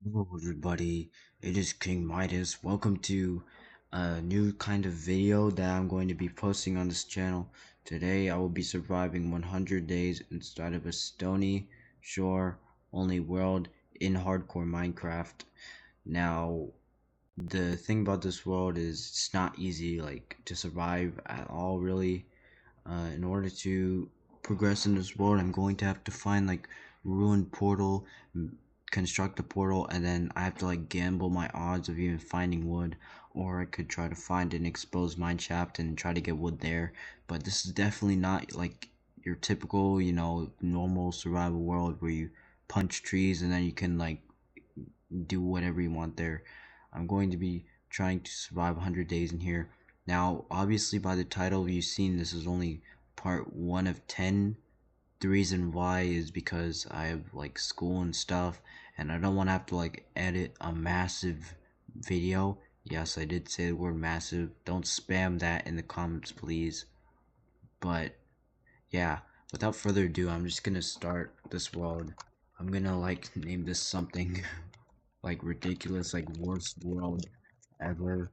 Hello everybody, it is King Midas. Welcome to a new kind of video that I'm going to be posting on this channel. Today I will be surviving 100 days inside of a stony shore only world in hardcore Minecraft. Now, the thing about this world is it's not easy to survive at all really. In order to progress in this world, I'm going to have to find ruined portal, construct a portal, and then I have to gamble my odds of even finding wood, or I could try to find an exposed mine shaft and try to get wood there. But this is definitely not like your typical, normal survival world where you punch trees and then you can do whatever you want there. I'm going to be trying to survive 100 days in here. Now, obviously, by the title you've seen, this is only part 1 of 10. The reason why is because I have school and stuff, and I don't want to have to edit a massive video. Yes, I did say the word massive. Don't spam that in the comments, please. But yeah, without further ado, I'm just gonna start this world. I'm gonna name this something ridiculous, worst world ever,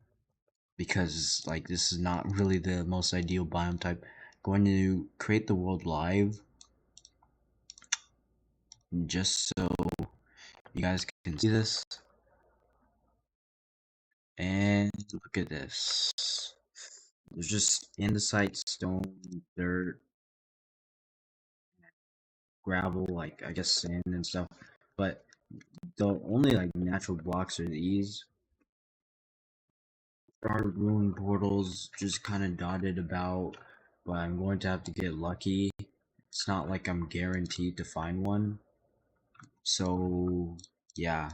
because this is not really the most ideal biome type. Going to create the world live just so you guys can see this. And look at this. There's just andesite, stone, dirt, gravel, I guess sand and stuff. But the only natural blocks are these. There are ruined portals just kind of dotted about, but I'm going to have to get lucky. It's not like I'm guaranteed to find one. So, yeah.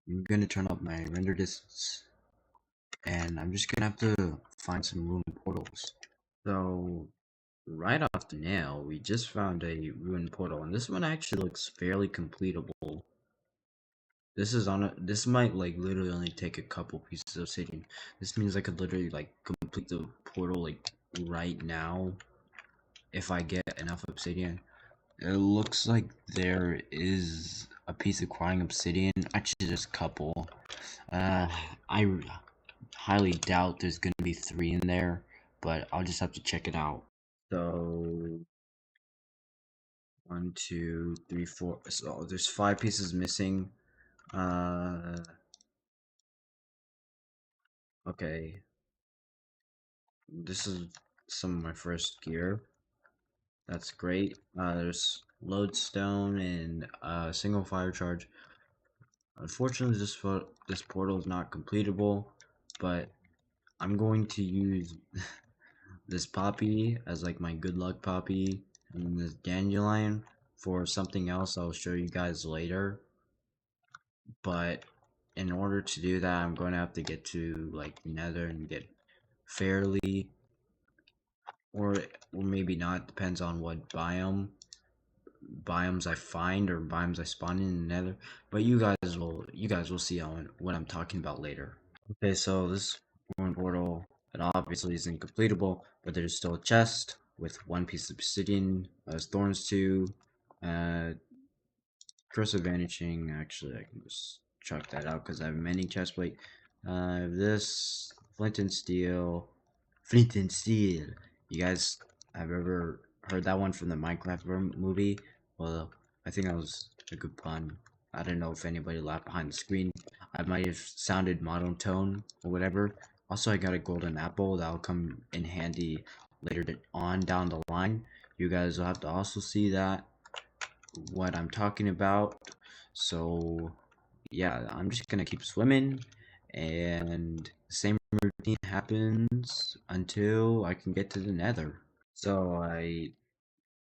I'm gonna turn up my render distance, and I'm just gonna have to find some ruined portals. So, right off the nail, we just found a ruined portal, and this one actually looks fairly completable. This might literally only take a couple pieces of obsidian. This means I could literally complete the portal right now if I get enough obsidian. It looks like there is a piece of crying obsidian. Actually, there's a couple. Uh, I highly doubt there's gonna be 3 in there, but I'll just have to check it out. So, 1, 2, 3, 4. So there's 5 pieces missing. Uh, okay. This is some of my first gear. That's great. There's lodestone and single fire charge. Unfortunately, this portal is not completable, but I'm going to use this poppy as my good luck poppy, and this dandelion for something else I'll show you guys later. But in order to do that, I'm going to have to get to Nether and get fairly, or maybe not, depends on what biomes I find or biomes I spawn in the Nether. But you guys will see on what I'm talking about later. Okay, so this one portal, it obviously isn't completable, but there's still a chest with 1 piece of obsidian, thorns 2, uh, curse of vanishing. Actually, I can just chuck that out because I have a mending chest plate. I have this flint and steel. Flint and steel. You guys have ever heard that one from the Minecraft movie? Well, I think that was a good pun. I don't know if anybody laughed behind the screen. I might have sounded monotone or whatever. Also, I got a golden apple that'll come in handy later on down the line. You guys will have to also see that what I'm talking about. So yeah, I'm just gonna keep swimming, and the same routine happens until I can get to the Nether. So I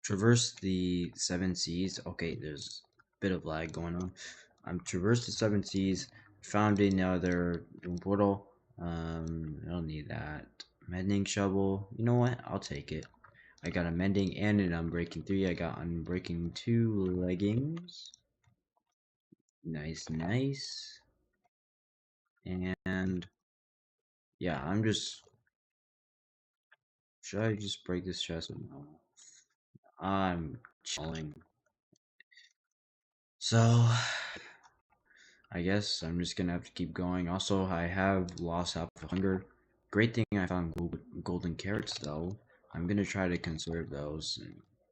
traversed the 7 seas. Okay, there's a bit of lag going on. I'm traversed the 7 seas, found another portal. I don't need that. Mending shovel. You know what? I'll take it. I got a mending and an unbreaking 3. I got unbreaking 2 leggings. Nice, nice. And yeah, should I just break this chest? No. I'm chilling. So I guess I'm just gonna have to keep going. Also, I have lost half of hunger. Great thing I found golden carrots though. I'm gonna try to conserve those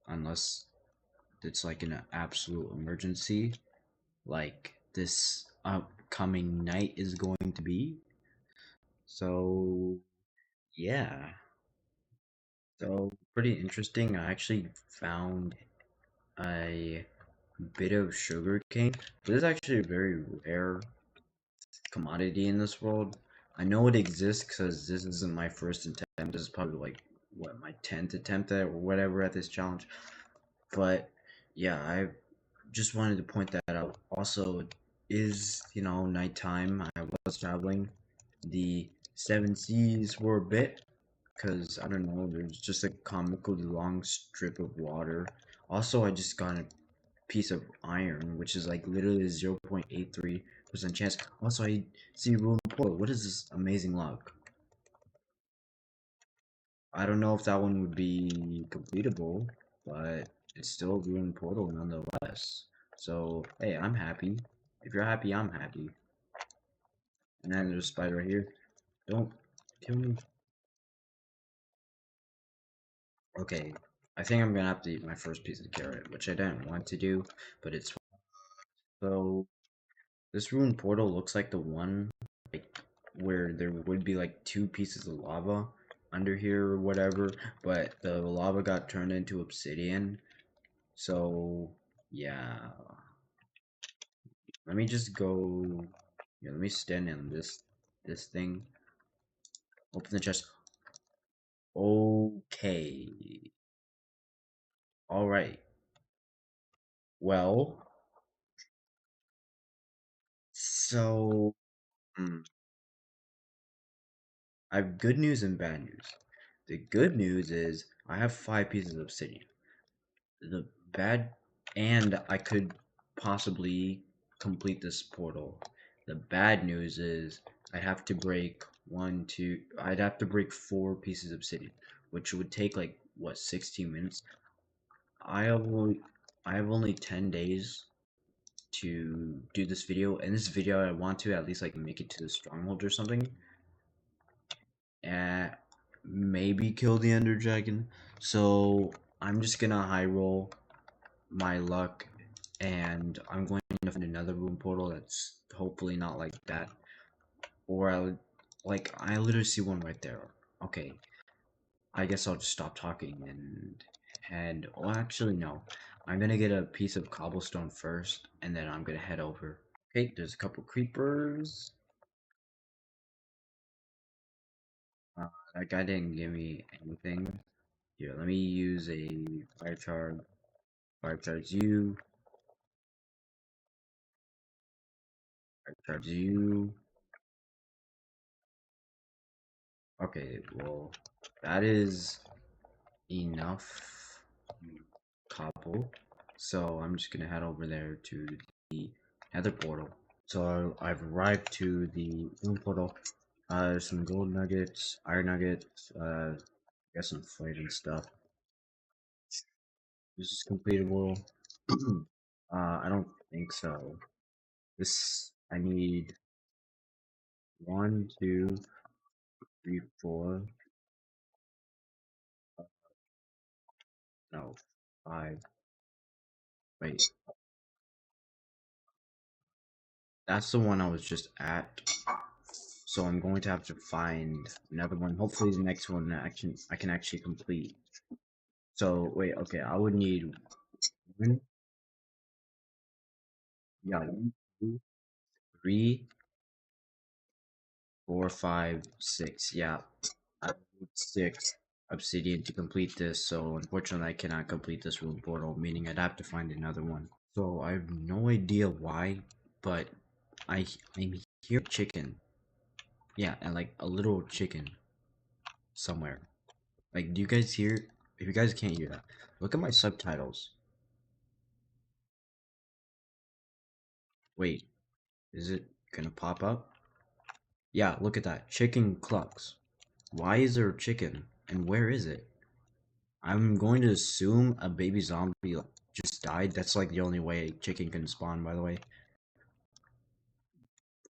unless it's like an absolute emergency, like this upcoming night is going to be. So yeah, so pretty interesting. I actually found a bit of sugar cane. This is actually a very rare commodity in this world. I know it exists because this isn't my first attempt. This is probably like what my 10th attempt at or whatever at this challenge. But yeah, I just wanted to point that out. Also, it is nighttime. I was traveling the seven seas for a bit because I don't know. There's just a comically long strip of water. Also, I just got a piece of iron, which is like literally 0.83% chance. Also, I see ruined portal. What is this amazing luck? I don't know if that one would be completable, but it's still ruined portal nonetheless. So hey, I'm happy. If you're happy, I'm happy. And then there's a spider right here. Don't kill me. Okay, I think I'm gonna have to eat my first piece of carrot, which I didn't want to do, but it's so. This ruined portal looks like the one like where there would be like two pieces of lava under here or whatever, but the lava got turned into obsidian. So yeah, let me just go. Yeah, let me stand in this thing. Open the chest. Okay. All right. Well, so hmm, I have good news and bad news. The good news is I have 5 pieces of obsidian. The bad and I could possibly complete this portal. The bad news is I'd have to break I'd have to break 4 pieces of obsidian, which would take like what 16 minutes. I have only I have only 10 days to do this video. And this video I want to at least like make it to the stronghold or something. And maybe kill the Ender Dragon. So I'm just gonna high roll my luck, and I'm going to find another room portal that's hopefully not like that. Or I literally see one right there. Okay, I guess I'll just stop talking and oh, actually no, I'm gonna get a piece of cobblestone first, and then I'm gonna head over. Okay, there's a couple creepers. That guy didn't give me anything. Here, let me use a fire charge. Fire charge you. Fire charge you. Okay, well, that is enough cobble. So I'm just gonna head over there to the nether portal. So I've arrived to the room portal. There's some gold nuggets, iron nuggets, got some flint and stuff. This is completable. I don't think so. I need one, two, three, four, no, five. Wait, that's the one I was just at. So I'm going to have to find another one. Hopefully the next one I can actually complete. So wait, okay, I would need one, yeah, 1, 2, 3, 4, 5, 6. Yeah, I need 6 obsidian to complete this. So unfortunately, I cannot complete this room portal, meaning I'd have to find another one. So I have no idea why, but I'm hear chicken. Yeah, and like a little chicken somewhere. Like, do you guys hear? If you guys can't hear that, look at my subtitles. Wait, is it gonna pop up? Yeah, look at that. Chicken clucks. Why is there a chicken? And where is it? I'm going to assume a baby zombie like, just died. That's like the only way a chicken can spawn, by the way.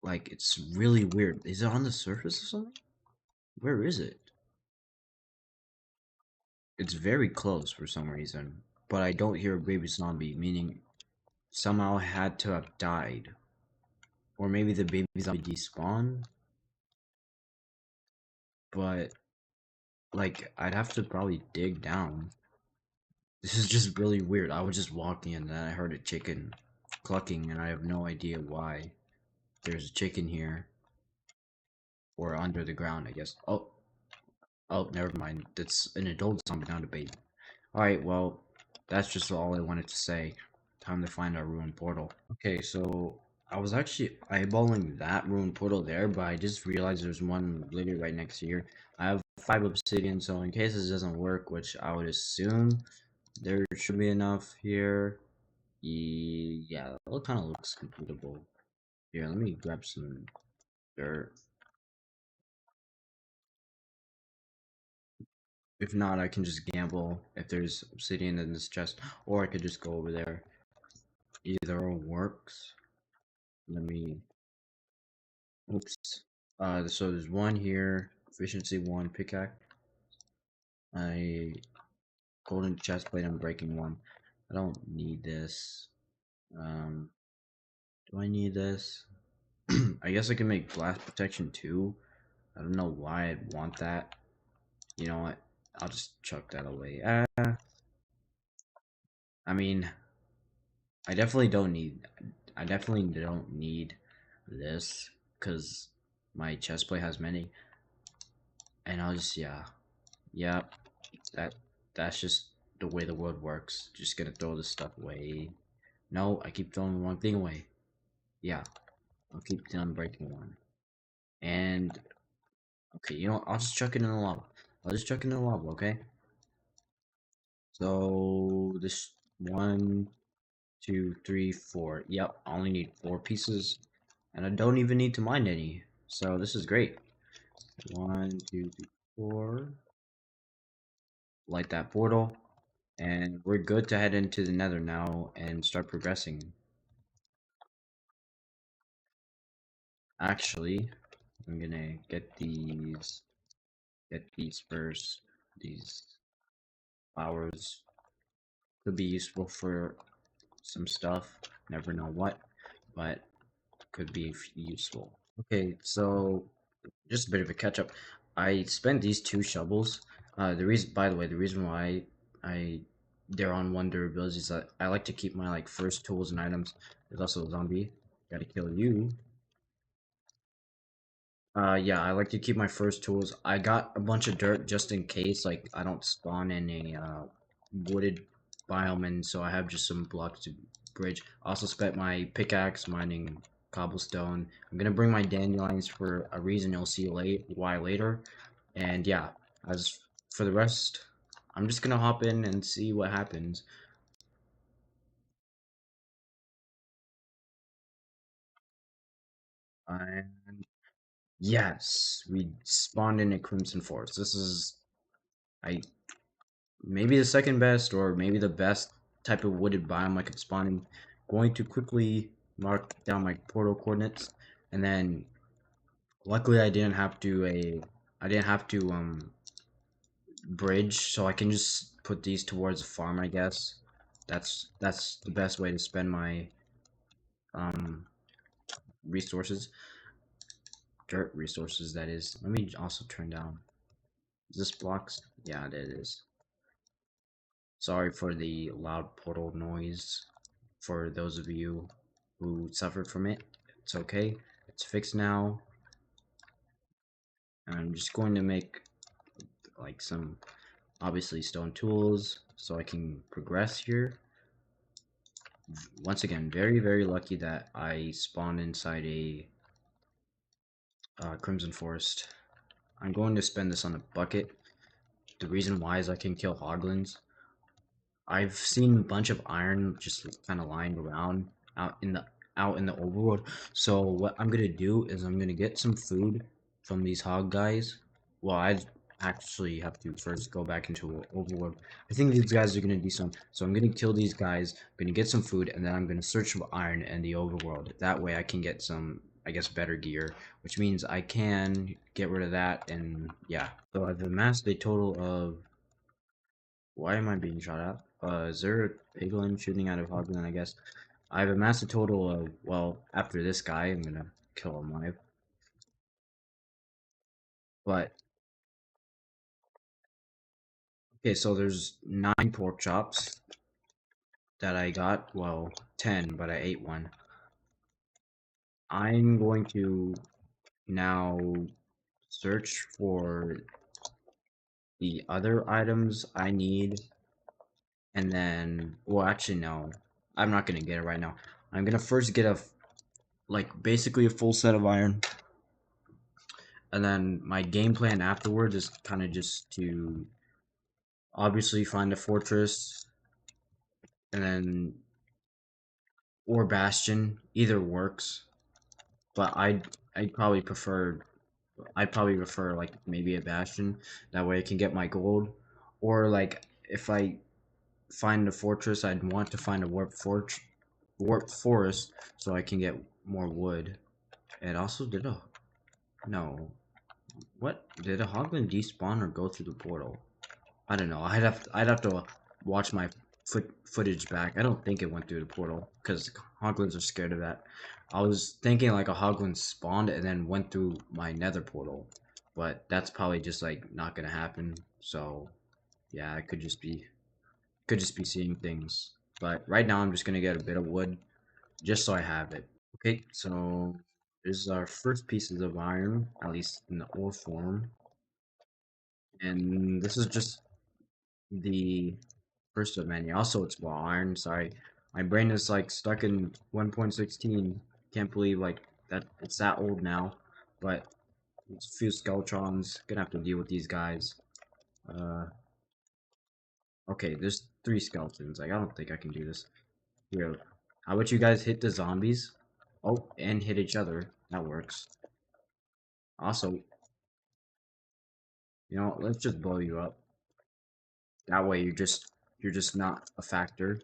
Like, it's really weird. Is it on the surface or something? Where is it? It's very close for some reason. But I don't hear a baby zombie, meaning somehow had to have died. Or maybe the baby zombie despawned. But, like, I'd have to probably dig down. This is just really weird. I was just walking and then I heard a chicken clucking and I have no idea why. There's a chicken here. Or under the ground, I guess. Oh, never mind. That's an adult zombie, not a baby. Alright, well, that's just all I wanted to say. Time to find our ruined portal. Okay, so I was actually eyeballing that ruined portal there, but I just realized there's one literally right next to here. I have 5 obsidian, so in case this doesn't work, which I would assume there should be enough here. Yeah, it kind of looks completable. Here, let me grab some dirt. If not, I can just gamble if there's obsidian in this chest, or I could just go over there. Either or works. Let me. Oops. So there's one here. Efficiency 1 pickaxe. I golden chest plate. I'm breaking one. I don't need this. Um, do I need this? I guess I can make blast protection too. I don't know why I'd want that. You know what? I'll just chuck that away. I mean, I definitely don't need. I definitely don't need this because my chest plate has many, and I'll just yeah. That that's just the way the world works. Just gonna throw this stuff away. No, I keep throwing the wrong thing away. Yeah, I'll keep on breaking one. And okay, you know what? I'll just chuck it in the lava. I'll just chuck it in the lava, okay? So this 1, 2, 3, 4. Yep, I only need 4 pieces, and I don't even need to mine any. So this is great. 1, 2, 3, 4. Light that portal, and we're good to head into the Nether now and start progressing. Actually, I'm gonna get these first. These flowers could be useful for some stuff. Never know what, but could be useful. Okay, so just a bit of a catch up. I spent these 2 shovels. By the way, the reason why I they're on one durability is that I like to keep my like first tools and items. There's also a zombie. Gotta kill you. Yeah, I like to keep my first tools. I got a bunch of dirt just in case, like, I don't spawn in a wooded biome, and so I have just some blocks to bridge. I also spent my pickaxe mining cobblestone. I'm gonna bring my dandelions for a reason you'll see why later. And yeah, as for the rest, I'm just gonna hop in and see what happens. And yes, we spawned in a Crimson Forest. This is I maybe the second best or maybe the best type of wooded biome I could spawn in. Going to quickly mark down my portal coordinates, and then luckily I didn't have to bridge, so I can just put these towards the farm, I guess. That's the best way to spend my um resources, dirt resources, that is. Let me also turn down. Is this blocks? Yeah, it is. Sorry for the loud portal noise for those of you who suffered from it. It's okay. It's fixed now. I'm just going to make like some obviously stone tools so I can progress here. Once again, very lucky that I spawned inside a Crimson Forest. I'm going to spend this on a bucket. The reason why is I can kill hoglins. I've seen a bunch of iron just kind of lying around out in the overworld. So what I'm gonna do is I'm gonna get some food from these hog guys. Well, actually have to first go back into overworld. I think these guys are gonna do some. So I'm gonna kill these guys. I'm gonna get some food, and then I'm gonna search for iron in the overworld. That way I can get some, I guess, better gear, which means I can get rid of that. And yeah, so I've amassed a total of. Why am I being shot at? Is there a piglin shooting out of Hoglin? I guess I've amassed a total of. Well, after this guy, I'm gonna kill him live. But okay, so there's 9 pork chops that I got. Well, 10, but I ate one. I'm going to now search for the other items I need, and then, well, actually, no, I'm not gonna get it right now. I'm gonna first get like, basically a full set of iron, and then my game plan afterwards is kind of just to obviously find a fortress, and then, or bastion, either works, but I'd probably prefer like maybe a bastion. That way I can get my gold. Or like if I find a fortress, I'd want to find a warp forest so I can get more wood. It also did a no. What did a hoglin despawn or go through the portal? I don't know. I'd have to watch my footage back. I don't think it went through the portal because hoglins are scared of that. I was thinking like a hoglin spawned and then went through my nether portal, but that's probably just like not gonna happen. So yeah, I could just be seeing things. But right now I'm just gonna get a bit of wood just so I have it. Okay, so this is our first pieces of iron, at least in the ore form, and this is just the first of many. Also, it's raw iron. Sorry, my brain is like stuck in 1.16. Can't believe like that it's that old now. But it's a few skeletrons. Gonna have to deal with these guys. Uh, okay, there's 3 skeletons. Like I don't think I can do this. Here, how about you guys hit the zombies? Oh, and hit each other. That works. Also, let's just blow you up. That way you're just not a factor.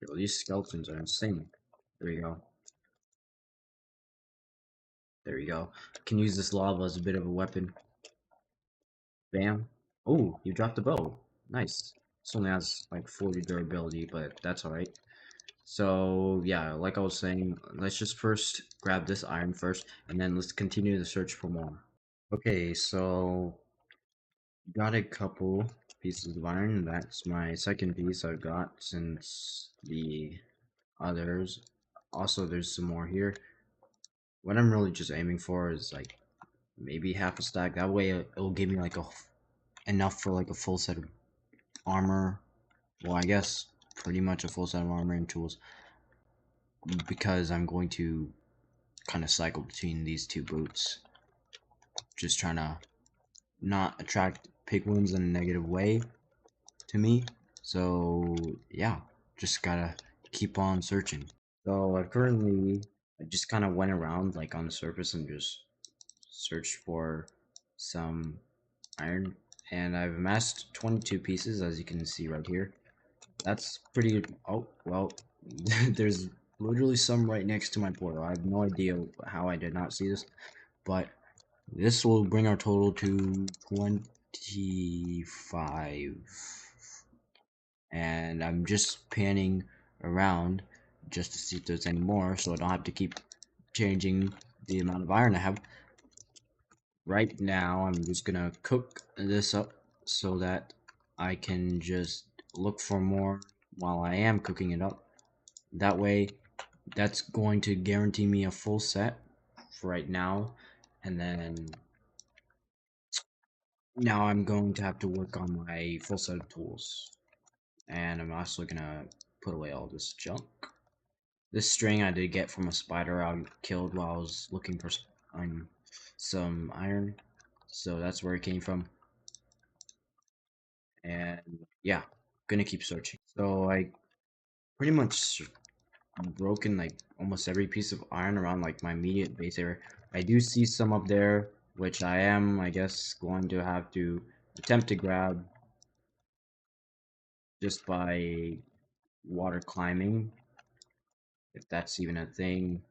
Yo, these skeletons are insane. There we go. There we go. Can use this lava as a bit of a weapon. Bam. Oh, you dropped the bow. Nice. This only has like 40 durability, but that's alright. So yeah, like I was saying, let's just first grab this iron first, and then let's continue the search for more. Okay, so got a couple pieces of iron. That's my second piece I've got since the others. Also, there's some more here. What I'm really just aiming for is like maybe half a stack. That way it'll give me like enough for like a full set of armor. Well, I guess pretty much a full set of armor and tools because I'm going to kind of cycle between these 2 boots. Just trying to not attract piglins in a negative way to me. So yeah, just gotta keep on searching. So I just kind of went around like on the surface and just searched for some iron, and I've amassed 22 pieces, as you can see right here. That's pretty. Oh well, there's literally some right next to my portal. I have no idea how I did not see this, but this will bring our total to 25. And I'm just panning around just to see if there's any more, so I don't have to keep changing the amount of iron I have. Right now, I'm just gonna cook this up so that I can just look for more while I am cooking it up. That way, that's going to guarantee me a full set for right now. And then now I'm going to have to work on my full set of tools. And I'm also gonna put away all this junk. This string I did get from a spider I killed while I was looking for some iron. So that's where it came from. And yeah, gonna keep searching. So I pretty much broken like almost every piece of iron around like my immediate base area. I do see some up there, which I am, I guess, going to have to attempt to grab just by water climbing, if that's even a thing.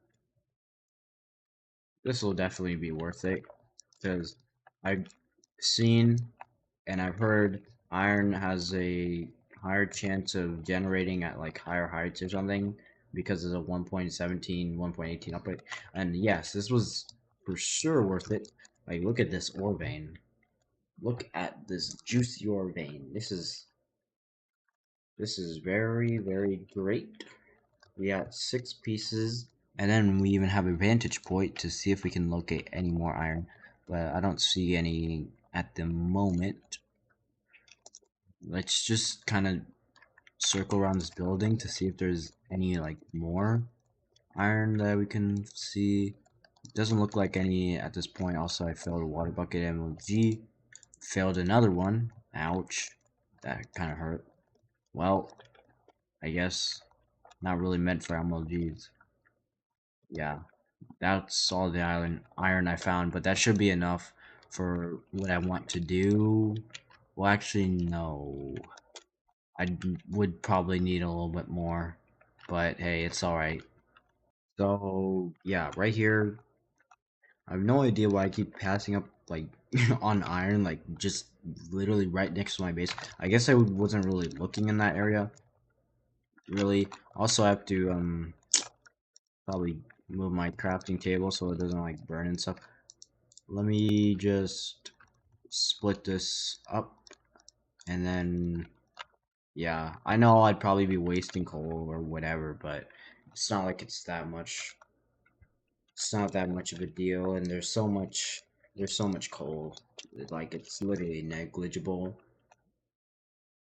This will definitely be worth it because I've seen and I've heard iron has a higher chance of generating at like higher heights or something because of the 1.17, 1.18 upright. And yes, this was for sure worth it. Like, look at this ore vein. Look at this juicy ore vein. This is very, very great. We got 6 pieces, and then we even have a vantage point to see if we can locate any more iron. But I don't see any at the moment. Let's just kind of circle around this building to see if there's any like more iron that we can see. Doesn't look like any at this point. Also, I failed a water bucket MLG. Failed another one. Ouch. That kind of hurt. Well, I guess not really meant for MLGs. Yeah, that's all the iron I found, but that should be enough for what I want to do. Well, actually, no. Would probably need a little bit more, but hey, it's all right. So yeah, right here, I have no idea why I keep passing up like on iron, like just literally right next to my base. I guess I wasn't really looking in that area, really. Also, I have to probably move my crafting table so it doesn't like burn and stuff. Let me just split this up, and then yeah, I know I'd probably be wasting coal or whatever, but it's not like it's not that much of a deal, and there's so much coal, like it's literally negligible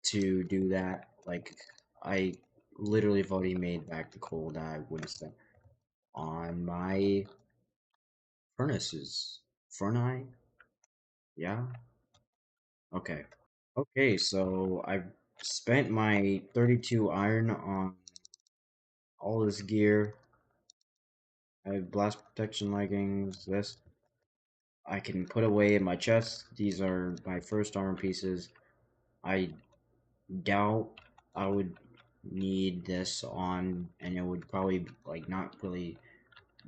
to do that. Like, I literally have already made back the coal that I would have spent on my furnaces. Furnace? Yeah. Okay. Okay, so I've spent my 32 iron on all this gear. I have blast protection leggings. This I can put away in my chest. These are my first armor pieces. I doubt I would need this on, and it would probably like not really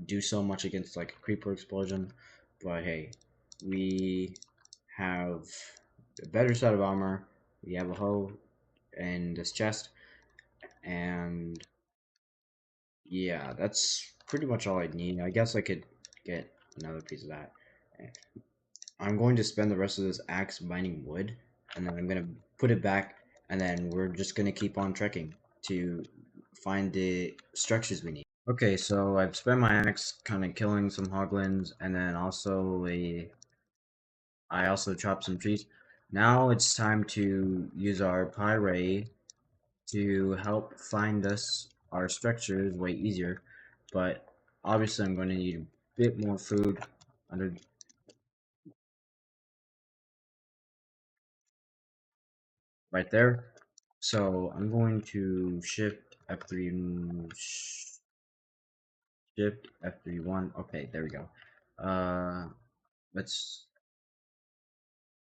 do so much against like a creeper explosion. But hey, we have a better set of armor. We have a hoe in this chest, and yeah, that's pretty much all I need. I guess I could get another piece of that. I'm going to spend the rest of this axe mining wood, and then I'm gonna put it back, and then we're just gonna keep on trekking to find the structures we need. Okay, so I've spent my axe kind of killing some hoglins, and then I also chopped some trees. Now it's time to use our pyrite to help find us our structures way easier, but obviously I'm going to need a bit more food under right there. So I'm going to shift F3 shift F3 1. Okay, there we go. Uh let's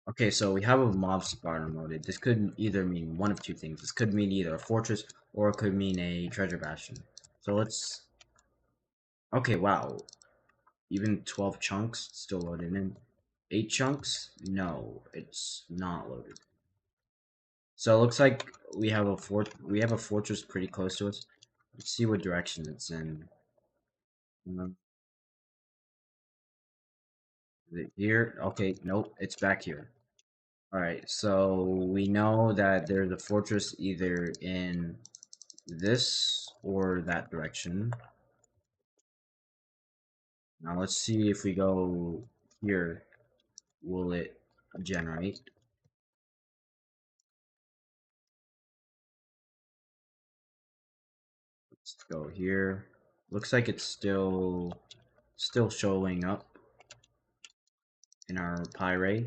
Okay, so we have a mob spawner loaded. This could either mean one of two things. This could mean either a fortress or it could mean a treasure bastion. So let's Okay, wow. Even 12 chunks still loaded in. 8 chunks? No, it's not loaded. So it looks like we have a fortress pretty close to us. Let's see what direction it's in. Is it here? Okay, nope, it's back here. Alright, so we know that there's a fortress either in this or that direction. Now let's see if we go here, will it generate? Let's go here. Looks like it's still showing up in our pyrite.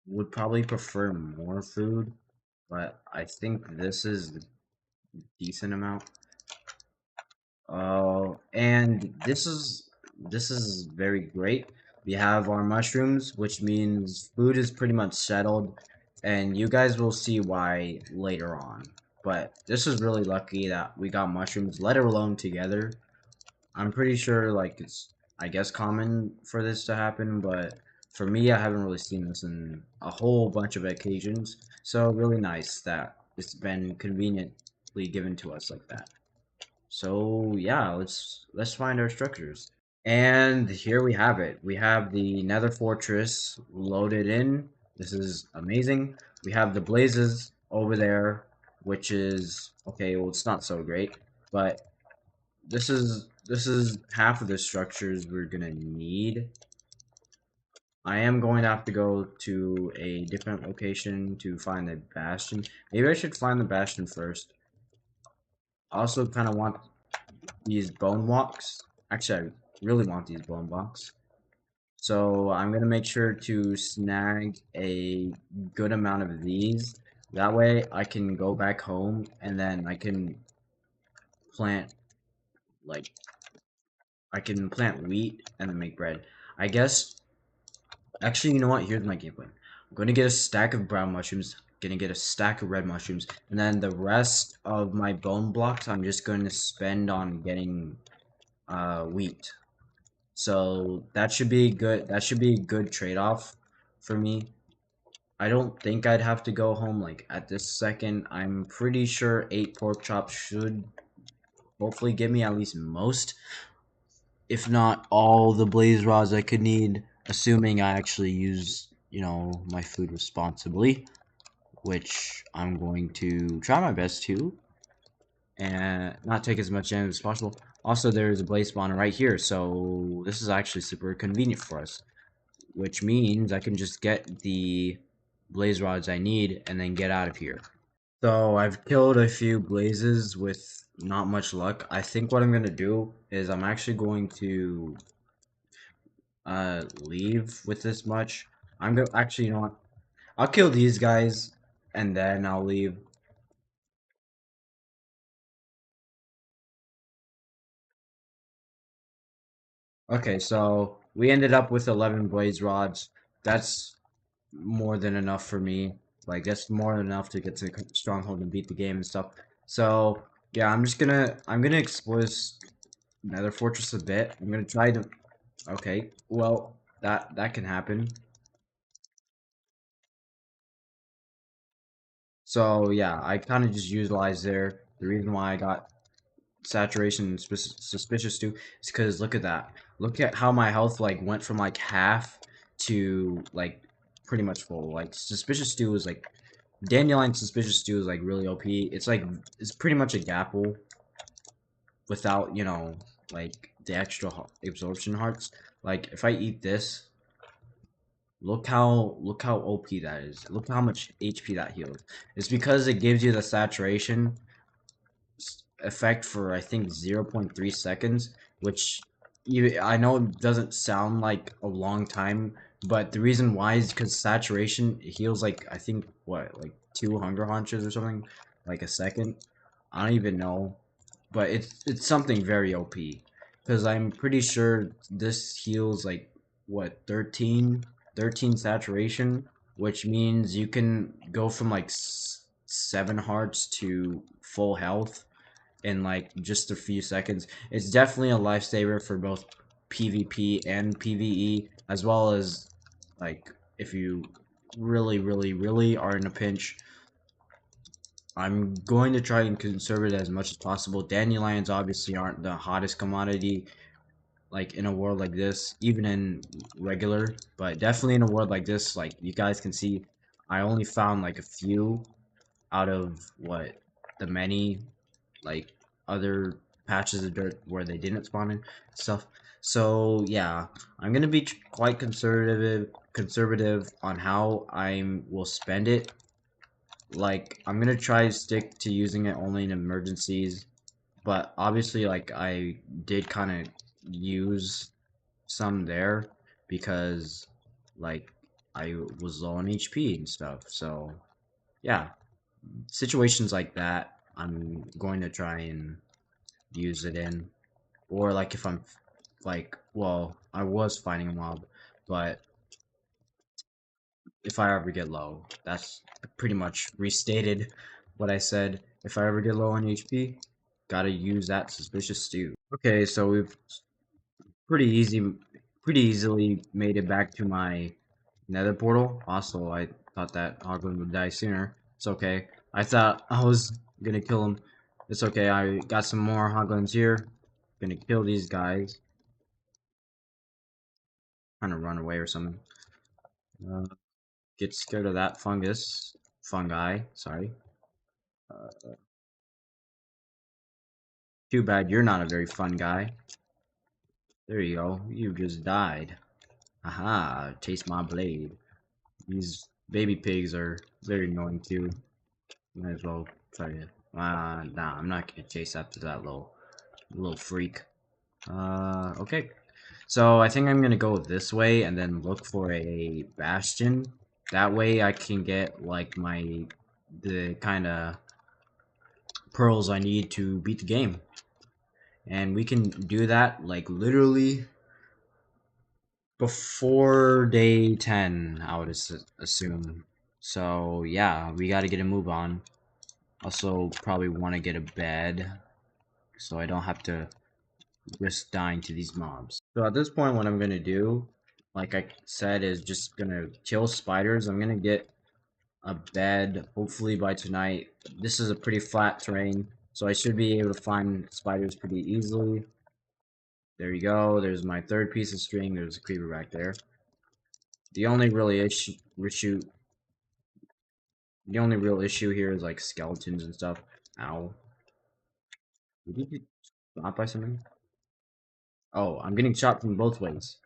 Would probably prefer more food, but I think this is a decent amount. And this is very great. We have our mushrooms, which means food is pretty much settled, and you guys will see why later on. But this is really lucky that we got mushrooms, let alone together. I'm pretty sure like it's I guess common for this to happen, but for me I haven't really seen this in a whole bunch of occasions. So really nice that it's been conveniently given to us like that. So yeah, let's find our structures. And here we have it. We have the Nether Fortress loaded in. This is amazing. We have the blazes over there, which is okay, well it's not so great, but this is half of the structures we're gonna need. I am going to have to go to a different location to find the bastion. Maybe I should find the bastion first. I also kind of want these bone blocks. Actually, I really want these bone blocks. So I'm gonna make sure to snag a good amount of these. That way I can go back home and then I can plant like I can plant wheat and then make bread. I guess actually you know what? Here's my game plan. I'm gonna get a stack of brown mushrooms, gonna get a stack of red mushrooms, and then the rest of my bone blocks I'm just going to spend on getting wheat. So that should be good. That should be a good trade-off for me. I don't think I'd have to go home like at this second. I'm pretty sure 8 pork chops should hopefully give me at least most, if not all, the blaze rods I could need, assuming I actually use, my food responsibly, which I'm going to try my best to, and not take as much damage as possible. Also, there's a blaze spawner right here, so this is actually super convenient for us, which means I can just get the blaze rods I need and then get out of here. So I've killed a few blazes with not much luck. I think what I'm gonna do is I'm actually going to leave with this much. I'm gonna actually, you know what? I'll kill these guys and then I'll leave. Okay, so we ended up with 11 blaze rods. That's more than enough for me. Like that's more than enough to get to stronghold and beat the game and stuff. So yeah, I'm gonna explore this Nether Fortress a bit. I'm gonna try to. Okay, well that can happen. So yeah, I kind of just utilized there. The reason why I got saturation suspicious too is because look at that. Look at how my health like went from like half to like pretty much full. Like suspicious stew is like dandelion suspicious stew is like really OP. It's pretty much a gapple without like the extra absorption hearts. Like if I eat this, look how OP that is. Look how much HP that heals. It's because it gives you the saturation effect for I think 0.3 seconds, which I know it doesn't sound like a long time, but the reason why is because saturation heals like I think what like 2 hunger hunches or something, like a second. I don't even know, but it's something very OP because I'm pretty sure this heals like what 13 saturation, which means you can go from like 7 hearts to full health in like just a few seconds. It's definitely a lifesaver for both PvP and PvE, as well as like if you really, really, really are in a pinch. I'm going to try and conserve it as much as possible. Dandelions obviously aren't the hottest commodity like in a world like this, even in regular, but definitely in a world like this, like you guys can see, I only found like a few out of what the many like other patches of dirt where they didn't spawn in stuff. So yeah, I'm gonna be quite conservative on how I will spend it. Like I'm gonna try to stick to using it only in emergencies, but obviously like I did kind of use some there because like I was low on HP and stuff. So yeah. situations like that, I'm going to try and use it in. Or like if I'm like, well, I was fighting a mob, but if I ever get low, that's pretty much restated what I said. If I ever get low on HP, gotta use that suspicious stew. Okay, so we've pretty easy, pretty easily made it back to my nether portal. Also, I thought that Hoglin would die sooner. It's okay. I thought I was gonna kill him. It's okay. I got some more Hoglins here. Gonna kill these guys. Trying to run away or something. Uh, get scared of that fungi. Sorry. Uh, too bad you're not a very fun guy. There you go. You just died. Aha! Taste my blade. These baby pigs are very annoying too. Might as well try to. Nah, I'm not gonna chase after that little freak. Okay. So I think I'm gonna go this way and then look for a bastion. That way I can get like the kind of pearls I need to beat the game. And we can do that like literally before day 10, I would assume. So yeah, we gotta get a move on. Also, probably want to get a bed so I don't have to risk dying to these mobs. So at this point, what I'm gonna do, like I said, is just gonna kill spiders. I'm gonna get a bed, hopefully by tonight. This is a pretty flat terrain, so I should be able to find spiders pretty easily. There you go. There's my third piece of string. There's a creeper back there. The only really the only real issue here is like skeletons and stuff. Ow. Did you get shot by something? Oh, I'm getting shot from both ways.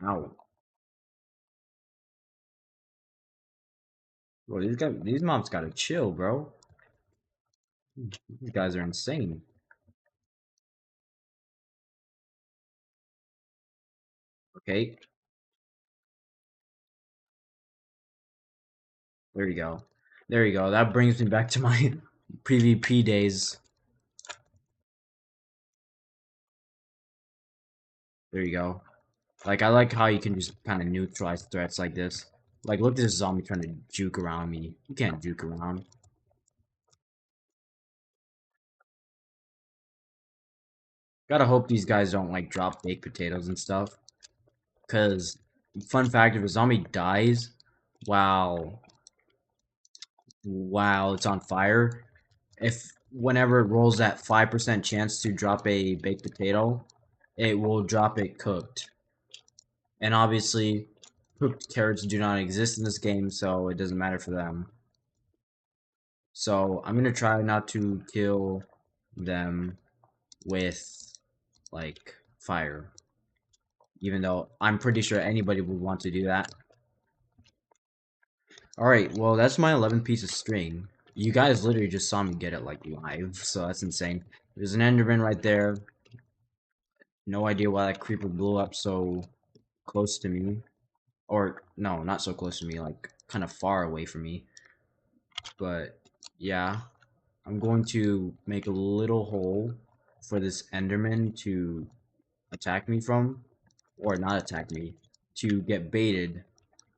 Ow. Bro, these mobs gotta chill, bro. These guys are insane. Okay, there you go. There you go. That brings me back to my PvP days. There you go. Like, I like how you can just kind of neutralize threats like this. Like, look at this zombie trying to juke around me. You can't juke around. Gotta hope these guys don't, like, drop baked potatoes and stuff. Because, fun fact, if a zombie dies while, while it's on fire, if whenever it rolls that 5% chance to drop a baked potato, it will drop it cooked. And obviously, cooked carrots do not exist in this game, so it doesn't matter for them. So I'm gonna try not to kill them with like fire, even though I'm pretty sure anybody would want to do that. Alright, well that's my 11 piece of string. You guys literally just saw me get it like live, so that's insane. There's an Enderman right there. No idea why that creeper blew up so close to me. Or, no, not so close to me, like, kind of far away from me. But, yeah. I'm going to make a little hole for this Enderman to attack me from. Or not attack me. To get baited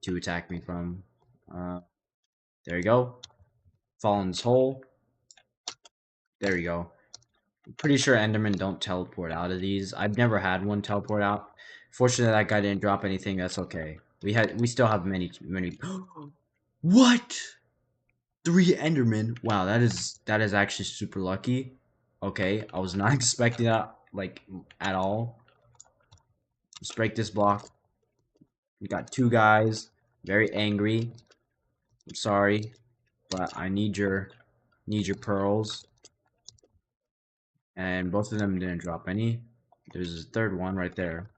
to attack me from. There you go. Fall in this hole. There you go. Pretty sure Endermen don't teleport out of these. I've never had one teleport out. Fortunately, that guy didn't drop anything. That's okay. We still have many. What? 3 Endermen. Wow, that is actually super lucky. Okay, I was not expecting that like at all. Let's break this block. We got 2 guys, very angry. I'm sorry, but I need your pearls. And both of them didn't drop any. There's a third one right there.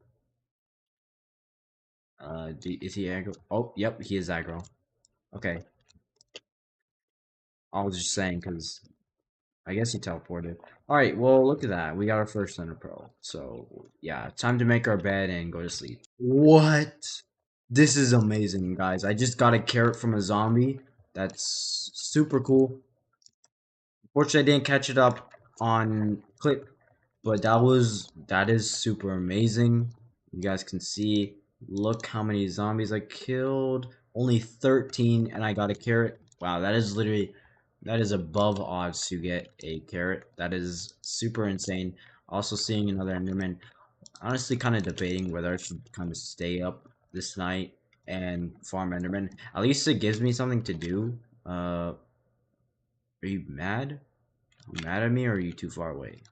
Is he aggro? Oh, yep, he is aggro. Okay. I was just saying because I guess he teleported. Alright, well, look at that. We got our first Thunder Pearl. So, yeah, time to make our bed and go to sleep. What? This is amazing, guys. I just got a carrot from a zombie. That's super cool. Fortunately, I didn't catch it up on clip, but that is super amazing. You guys can see, look how many zombies I killed. Only 13, and I got a carrot. Wow, that is above odds to get a carrot. That is super insane. Also seeing another Enderman. Honestly, kind of debating whether I should kind of stay up this night and farm Enderman. At least it gives me something to do. Are you mad? Are you mad at me, or are you too far away?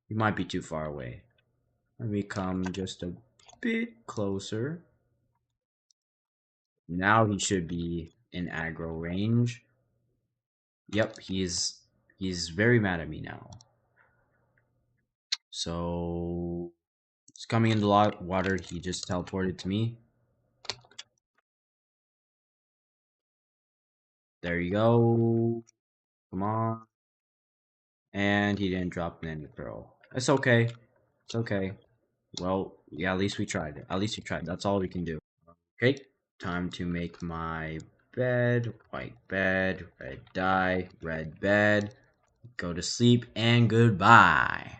You might be too far away. Let me come just a bit closer. Now he should be in aggro range. Yep, he's very mad at me now. So he's coming in the water. He just teleported to me. There you go. Come on. And he didn't drop an ender pearl. It's okay. It's okay. Well, yeah, at least we tried. At least we tried. That's all we can do. Okay. Time to make my bed. White bed. Red dye. Red bed. Go to sleep and goodbye.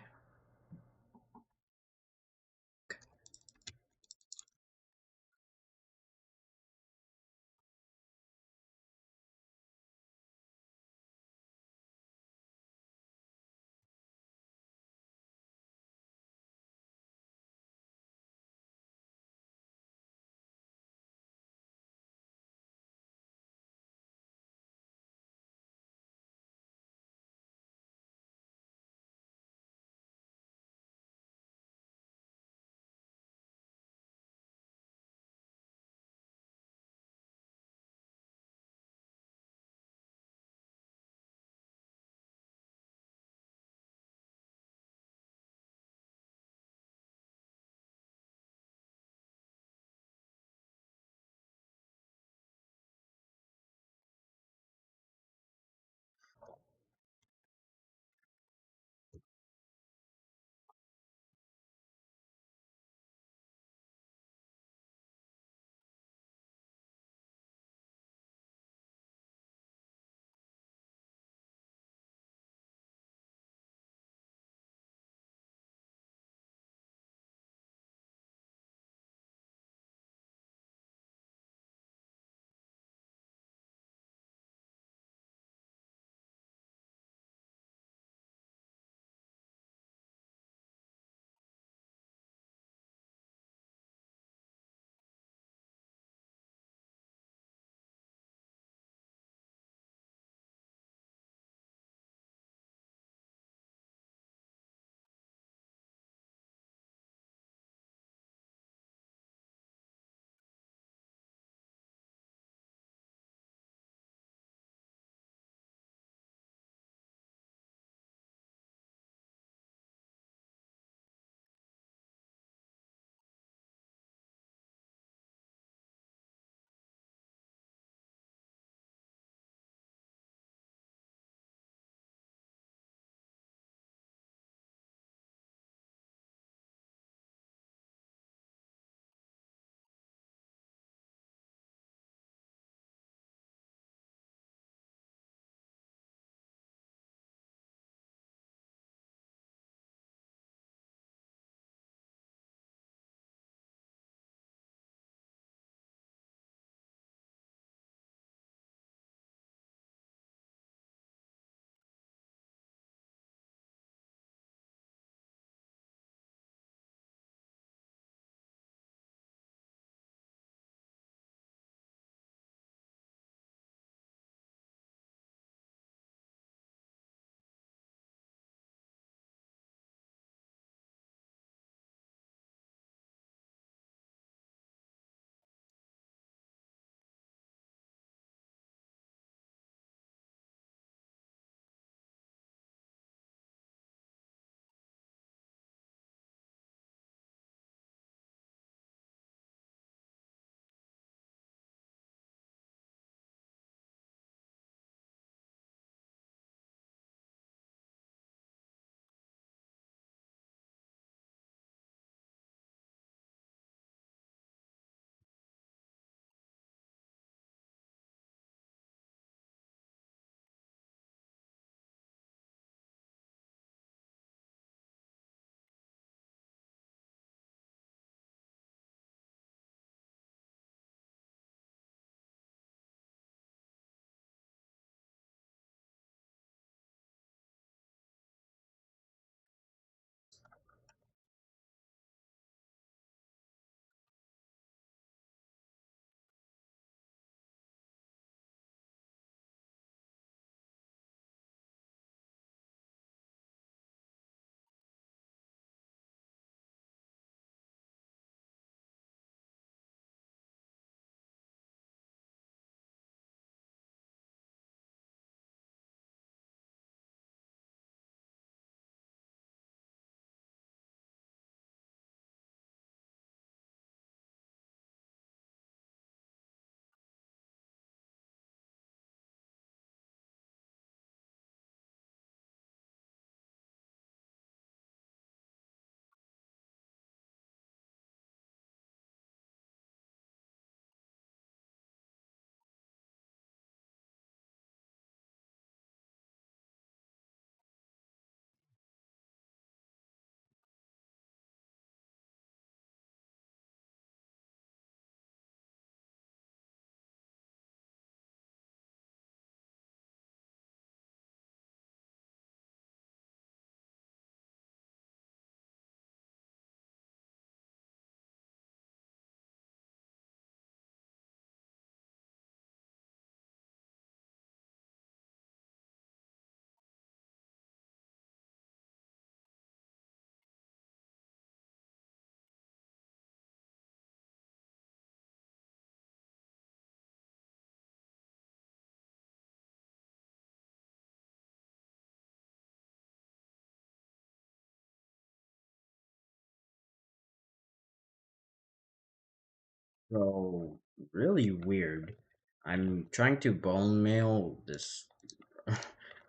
So really weird. I'm trying to bone meal this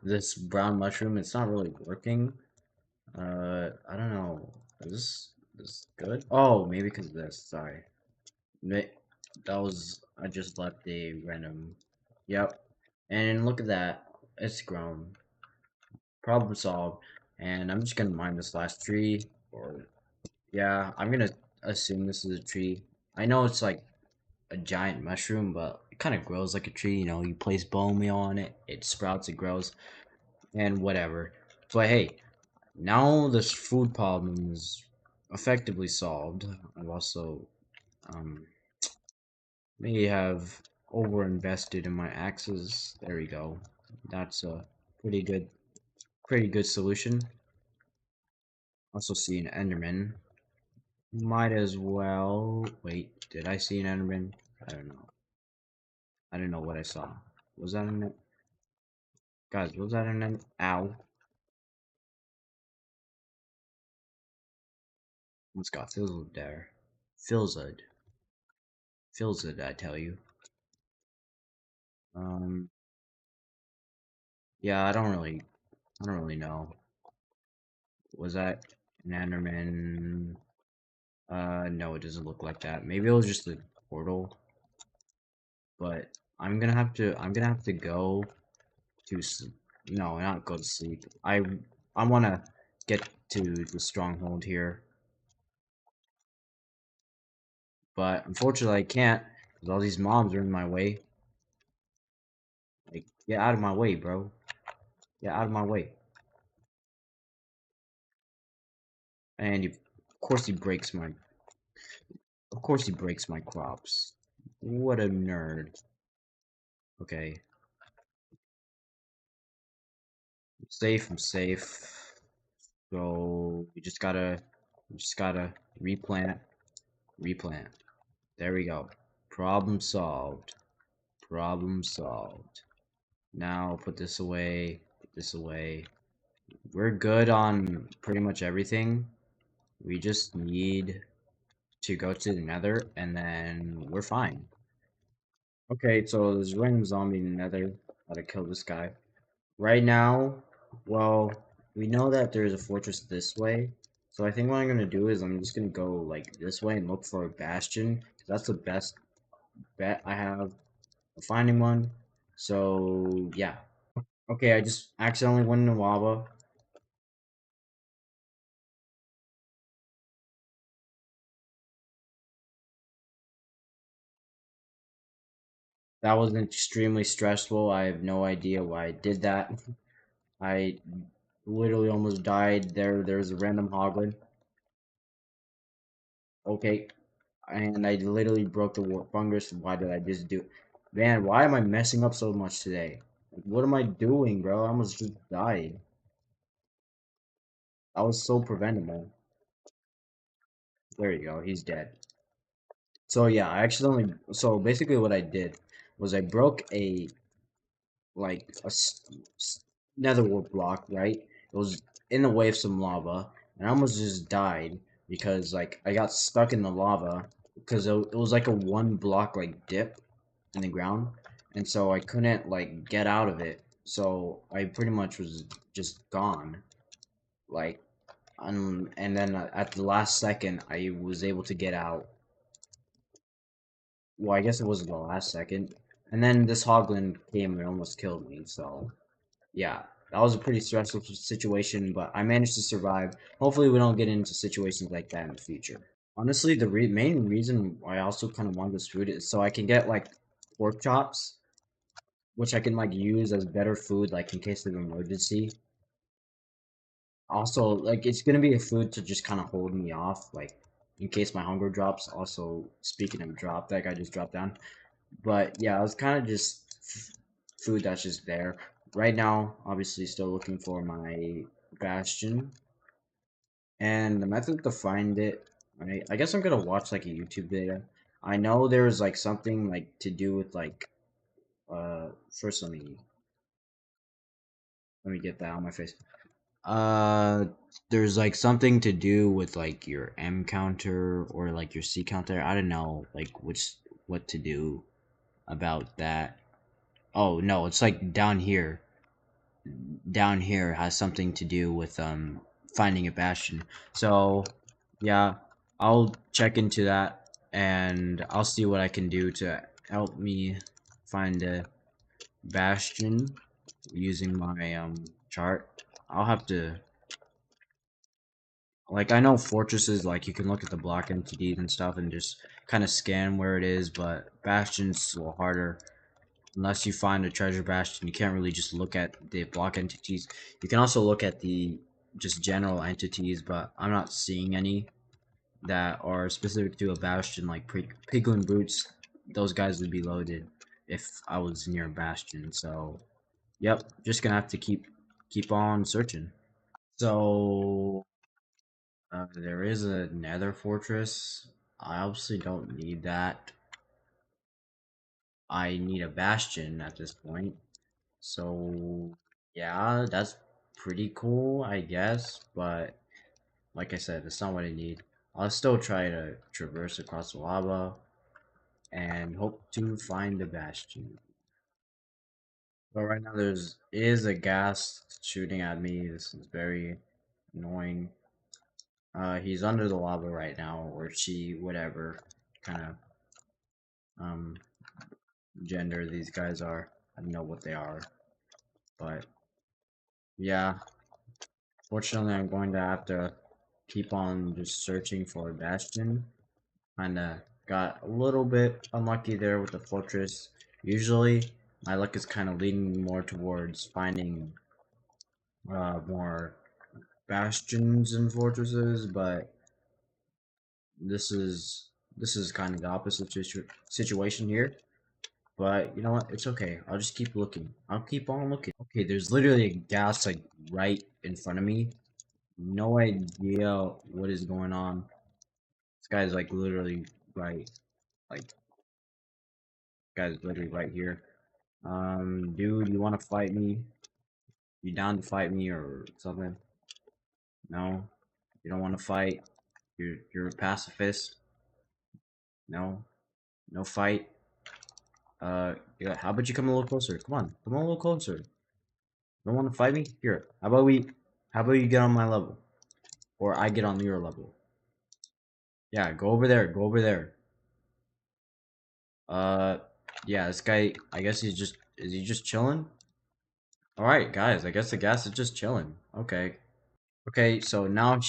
this brown mushroom. It's not really working. I don't know. Is this good? Oh, maybe because of this. Sorry. Ma- That was I just left a random. Yep. And look at that. It's grown. Problem solved. And I'm just gonna mine this last tree. Or yeah, I'm gonna assume this is a tree. I know it's like a giant mushroom, but it kind of grows like a tree. You know, you place bone meal on it, it sprouts, it grows, and whatever. So hey, now this food problem is effectively solved. I've also um, may have overinvested in my axes. There we go. That's a pretty good solution. Also see an Enderman. Might as well. Wait, did I see an Enderman? I don't know. I don't know what I saw. Was that an guys? Was that an ow? What's got Fizzled there? Fizzled. Fizzled, I tell you. Um, yeah, I don't really know. Was that an Enderman? No, it doesn't look like that. Maybe it was just a portal, but I'm gonna have to go to sleep. No, not go to sleep. I want to get to the stronghold here, but unfortunately I can't because all these mobs are in my way. Like, get out of my way, bro. Get out of my way. And of course he breaks my crops. What a nerd. Okay, I'm safe. So you just gotta replant, replant. There we go. Problem solved. Problem solved. Now put this away, put this away. We're good on pretty much everything. We just need to go to the nether and then we're fine. Okay, so there's a random zombie in the nether. Gotta kill this guy. Right now, well, we know that there's a fortress this way. So I think what I'm gonna do is I'm just gonna go like this way and look for a bastion. 'Cause that's the best bet I have of finding one. So yeah. Okay, I just accidentally went into lava. That was extremely stressful. I have no idea why I did that. I literally almost died. There's a random hoglin. Okay, and I literally broke the fungus. Why did I just do? Man, why am I messing up so much today? Like, what am I doing, bro? I almost just died. I was so preventable. There you go. He's dead. So yeah, I accidentally. So basically, what I did was I broke a like a netherwart block. Right? It was in the way of some lava, and I almost just died because like I got stuck in the lava because it was like a one block like dip in the ground, and so I couldn't like get out of it. So I pretty much was just gone. Like, and then at the last second, I was able to get out. Well, I guess it wasn't the last second. And then this hoglin came and almost killed me. So yeah, that was a pretty stressful situation, but I managed to survive. Hopefully, we don't get into situations like that in the future. Honestly, the main reason why I also kind of want this food is so I can get like pork chops which I can like use as better food, like in case of emergency. Also, like it's gonna be a food to just kind of hold me off, like in case my hunger drops. Also, speaking of drop, that guy just dropped down. But yeah, it's kind of just food that's just there. Right now, obviously, still looking for my bastion, and the method to find it. I guess I'm gonna watch like a YouTube video. I know there's like something like to do with like first let me get that on my face. Uh, there's like something to do with like your M counter or like your C counter. I don't know like what to do about that. Oh no, it's like down here. Down here has something to do with finding a bastion. So yeah, I'll check into that and I'll see what I can do to help me find a bastion using my chart. I'll have to, like, I know fortresses, like you can look at the block entities and stuff and just kind of scan where it is, but bastions a little harder. Unless you find a treasure bastion, you can't really just look at the block entities. You can also look at the just general entities, but I'm not seeing any that are specific to a bastion, like piglin boots. Those guys would be loaded if I was near a bastion. So yep, just gonna have to keep on searching. So there is a nether fortress. I obviously don't need that. I need a bastion at this point. So yeah, that's pretty cool, I guess. But like I said, it's not what I need. I'll still try to traverse across the lava and hope to find the bastion. But right now there's is a gas shooting at me. This is very annoying. He's under the lava right now, or she, whatever kind of um gender these guys are. I don't know what they are, but yeah. Fortunately, I'm going to have to keep on just searching for a bastion. Kinda got a little bit unlucky there with the fortress. Usually, my luck is kind of leaning more towards finding more bastions and fortresses, but this is kind of the opposite situation here. But you know what? It's okay. I'll just keep looking. I'll keep on looking. Okay, there's literally a gas like right in front of me. No idea what is going on. This guy's like literally right, like guy's literally right here. Dude, you want to fight me? You down to fight me or something? No, you don't want to fight. You're a pacifist. No, no fight. Yeah, how about you come a little closer? Come on, come on a little closer. Don't want to fight me? Here, how about you get on my level, or I get on your level? Yeah, go over there. Go over there. Uh, yeah, this guy. I guess is he just chilling? All right, guys. I guess the gas is just chilling. Okay. Okay. So now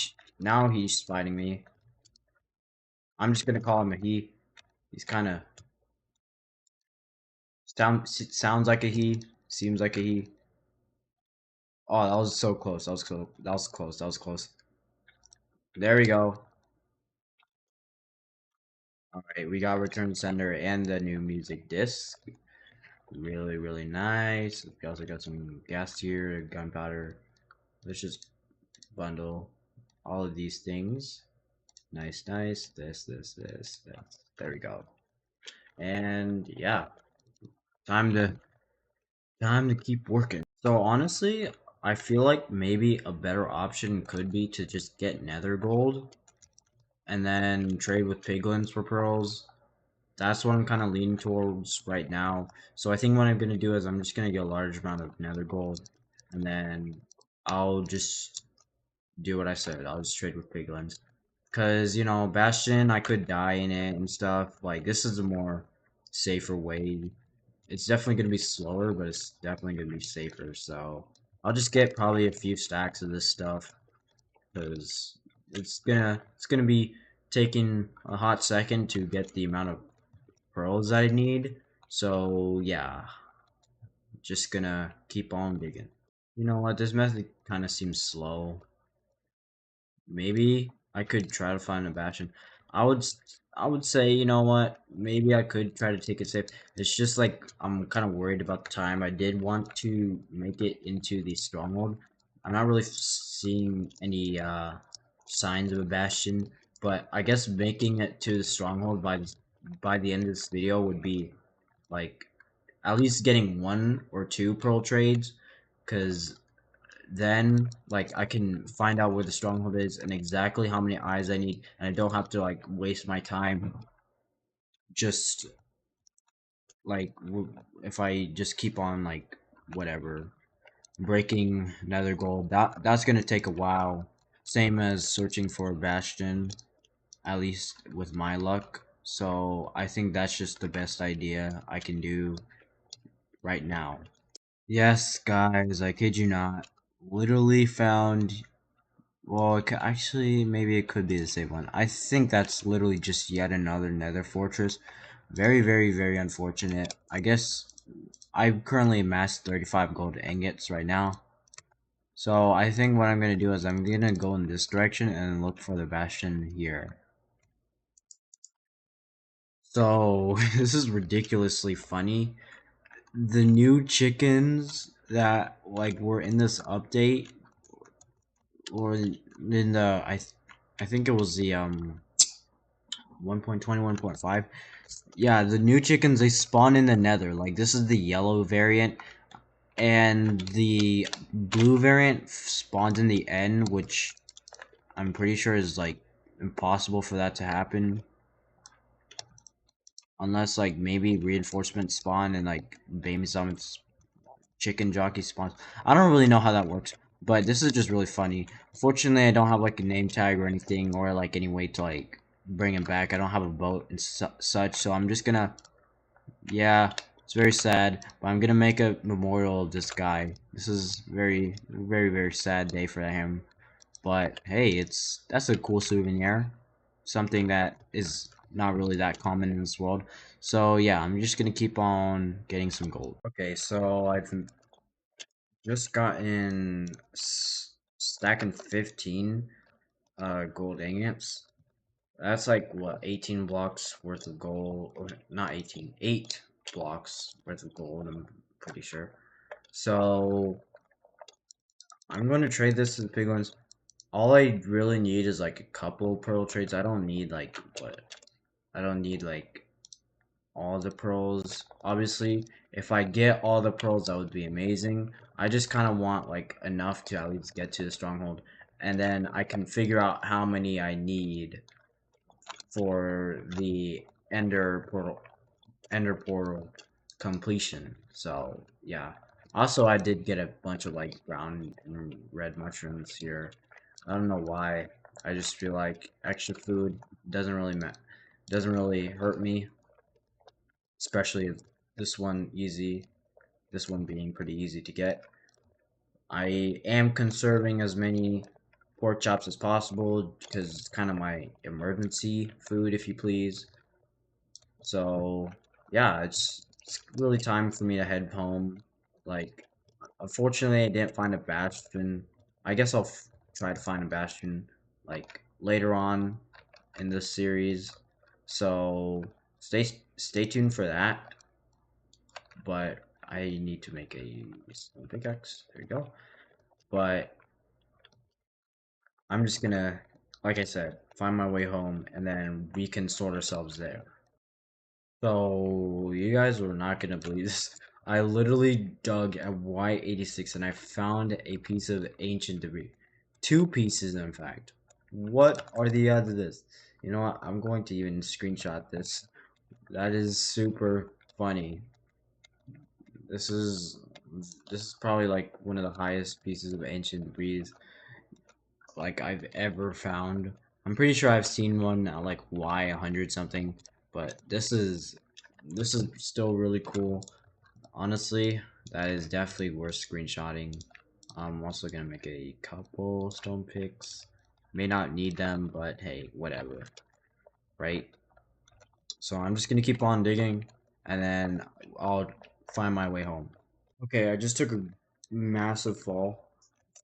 he's fighting me. I'm just gonna call him a he. He's kind of sounds like a he. Seems like a he. Oh, that was so close. That was close. That was close. That was close. There we go. All right, we got return sender and the new music disc. Really, really nice. We also got some gas here, gunpowder. Let's just bundle all of these things. Nice, nice. This. There we go. And yeah, time to time to keep working. So honestly, I feel like maybe a better option could be to just get nether gold and then trade with piglins for pearls. That's what I'm kind of leaning towards right now. So I think what I'm gonna do is I'm just gonna get a large amount of nether gold, and then I'll just do what I said. I'll just trade with piglins. Cause you know, Bastion, I could die in it and stuff. Like this is a more safer way. It's definitely gonna be slower, but it's definitely gonna be safer. So I'll just get probably a few stacks of this stuff, cause it's gonna be taking a hot second to get the amount of pearls I need. So yeah, just gonna keep on digging. You know what? This method kind of seems slow. Maybe I could try to find a bastion. I would I would say, you know what? Maybe I could try to take it safe. It's just like I'm kind of worried about the time. I did want to make it into the stronghold. I'm not really seeing any signs of a bastion, but I guess making it to the stronghold by the end of this video would be like at least getting one or two pearl trades, because then like I can find out where the stronghold is and exactly how many eyes I need, and I don't have to like waste my time just like if I just keep on like whatever breaking nether gold. That's gonna take a while. Same as searching for a bastion, at least with my luck. So I think that's just the best idea I can do right now. Yes, guys, I kid you not. Literally found. Well, actually, maybe it could be the same one. I think that's literally just yet another nether fortress. Very, very, very unfortunate. I guess I've currently amassed 35 gold ingots right now. So I think what I'm gonna do is I'm gonna go in this direction and look for the bastion here. So this is ridiculously funny. The new chickens that like were in this update or in the I think it was the 1.21.5. Yeah, the new chickens they spawn in the nether. Like this is the yellow variant and the blue variant spawns in the end, which I'm pretty sure is like impossible for that to happen unless like maybe reinforcements spawn and like baby summons chicken jockey spawns. I don't really know how that works, but this is just really funny. Fortunately, I don't have like a name tag or anything or like any way to like bring him back. I don't have a boat and such, so I'm just gonna yeah, it's very sad, but I'm gonna make a memorial of this guy. This is very sad day for him. But hey, that's a cool souvenir. Something that is not really that common in this world. So yeah, I'm just gonna keep on getting some gold. Okay, so I've just gotten stacking 15 gold ingots. That's like what 18 blocks worth of gold, or not 18, 8 blocks worth of gold. I'm pretty sure. So I'm going to trade this to the big ones. All I really need is like a couple pearl trades. I don't need like what? I don't need like all the pearls. Obviously, if I get all the pearls, that would be amazing. I just kind of want like enough to at least get to the stronghold, and then I can figure out how many I need for the ender portal completion. So yeah. Also, I did get a bunch of like brown and red mushrooms here. I don't know why. I just feel like extra food doesn't really hurt me, especially if this one being pretty easy to get. I am conserving as many pork chops as possible because it's kind of my emergency food, if you please. So yeah, it's really time for me to head home. Like, unfortunately, I didn't find a bastion. I guess I'll try to find a bastion like later on in this series. So stay tuned for that. But I need to make a stone pickaxe. There you go. But I'm just gonna, like I said, find my way home, and then we can sort ourselves there. So you guys are not gonna believe this. I literally dug at Y86 and I found a piece of ancient debris. Two pieces, in fact. What are the odds of this? You know what? I'm going to even screenshot this. That is super funny. This is this is probably like one of the highest pieces of ancient debris like I've ever found. I'm pretty sure I've seen one at like Y100 something, but this is still really cool. Honestly, that is definitely worth screenshotting. I'm also gonna make a couple stone picks. May not need them, but hey, whatever, right? So I'm just gonna keep on digging, and then I'll find my way home. Okay, I just took a massive fall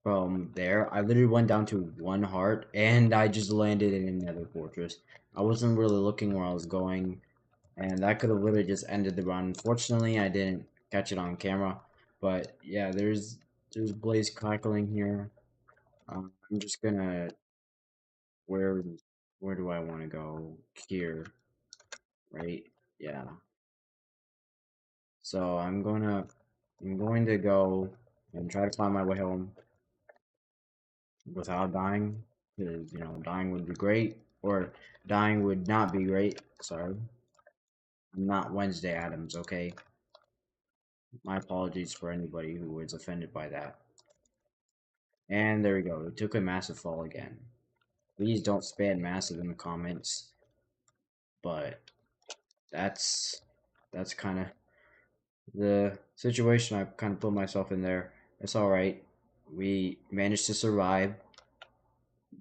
from there. I literally went down to one heart, and I just landed in another fortress. I wasn't really looking where I was going, and that could have literally just ended the run. Unfortunately, I didn't catch it on camera, but yeah, there's blaze crackling here. I'm just gonna where where do I want to go? Here, right? Yeah. So I'm going to go and try to find my way home. without dying, because dying would be great, or dying would not be great. Sorry, I'm not Wednesday Adams. Okay, my apologies for anybody who was offended by that. And there we go. We took a massive fall again. Please don't spam massive in the comments, but that's kind of the situation I kind of put myself in there. It's all right. We managed to survive.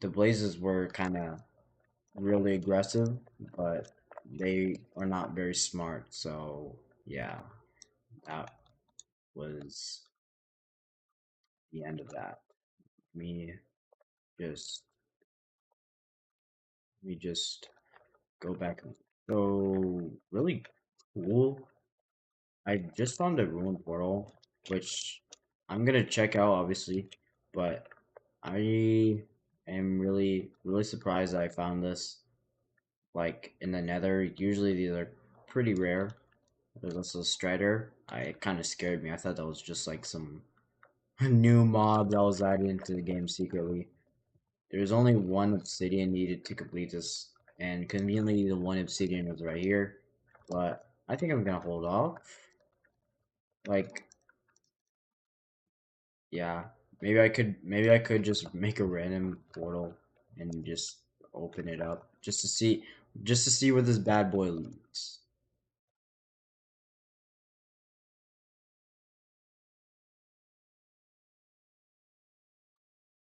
The Blazes were kind of really aggressive, but they are not very smart. So yeah, that was the end of that. Me just we just go back. So really cool. I just found a ruined portal, which I'm gonna check out obviously, but I am really surprised I found this like in the Nether. Usually these are pretty rare. There's also a Strider. It kind of scared me. I thought that was just like some new mob that was added into the game secretly. There's only one obsidian needed to complete this, and conveniently the one obsidian was right here. But I think I'm gonna hold off. Like, yeah, maybe I could just make a random portal and just open it up just to see where this bad boy leads.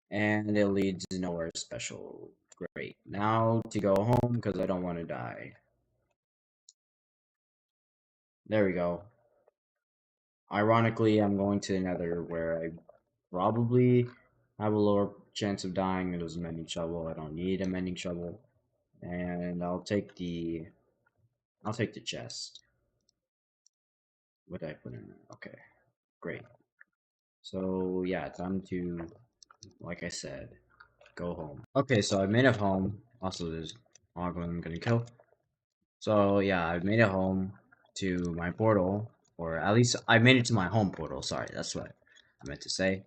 And it leads nowhere special. Great. Now to go home because I don't want to die. There we go. Ironically, I'm going to another where I probably have a lower chance of dying. It was a mending shovel. I don't need a mending shovel. And I'll take the chest. What did I put in there? Okay, great. So yeah, time to, like I said, go home. Okay, so I made it home. Also, there's Ogre I'm gonna kill. So yeah, I made it home to my portal, or at least I made it to my home portal. Sorry, that's what I meant to say.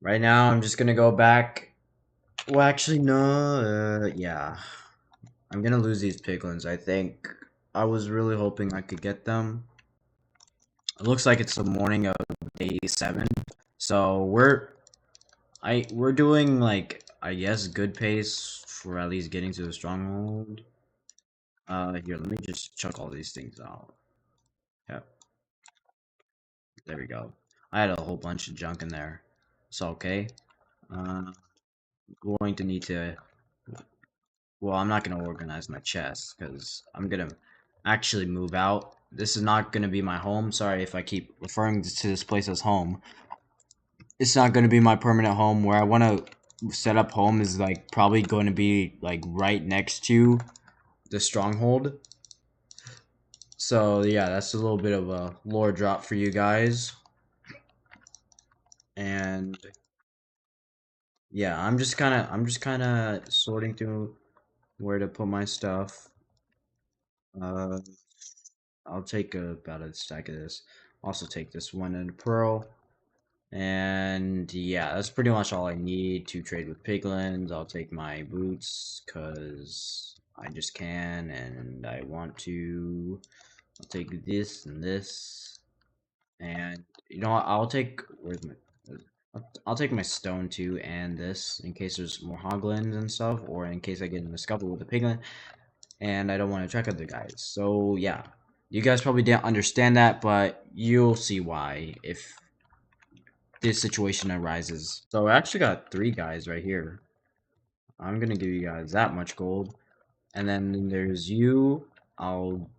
Right now, I'm just gonna go back. Well, actually, no. Yeah, I'm gonna lose these piglins. I think I was really hoping I could get them. It looks like it's the morning of day 7, so we're doing like I guess good pace for at least getting to the stronghold. Here, let me just chuck all these things out. Yep, there we go. I had a whole bunch of junk in there. It's okay. I'm going to need to. Well, I'm not gonna organize my chest because I'm gonna actually move out. This is not gonna be my home. Sorry if I keep referring to this place as home. It's not gonna be my permanent home. Where I want to set up home is like probably going to be like right next to the stronghold. So yeah, that's a little bit of a lore drop for you guys. And yeah, I'm just kind of sorting through where to put my stuff. Uh, I'll take about a stack of this. Also take this one and a pearl. And yeah, that's pretty much all I need to trade with piglins. I'll take my boots because I just can, and I want to. I'll take this and this, and I'll take I'll take my stone too and this in case there's more hoglins and stuff, or in case I get in a scuffle with a piglin and I don't want to track other guys. So yeah, you guys probably didn't understand that, but you'll see why if this situation arises. So I actually got 3 guys right here. I'm gonna give you guys that much gold, and then there's you. I'll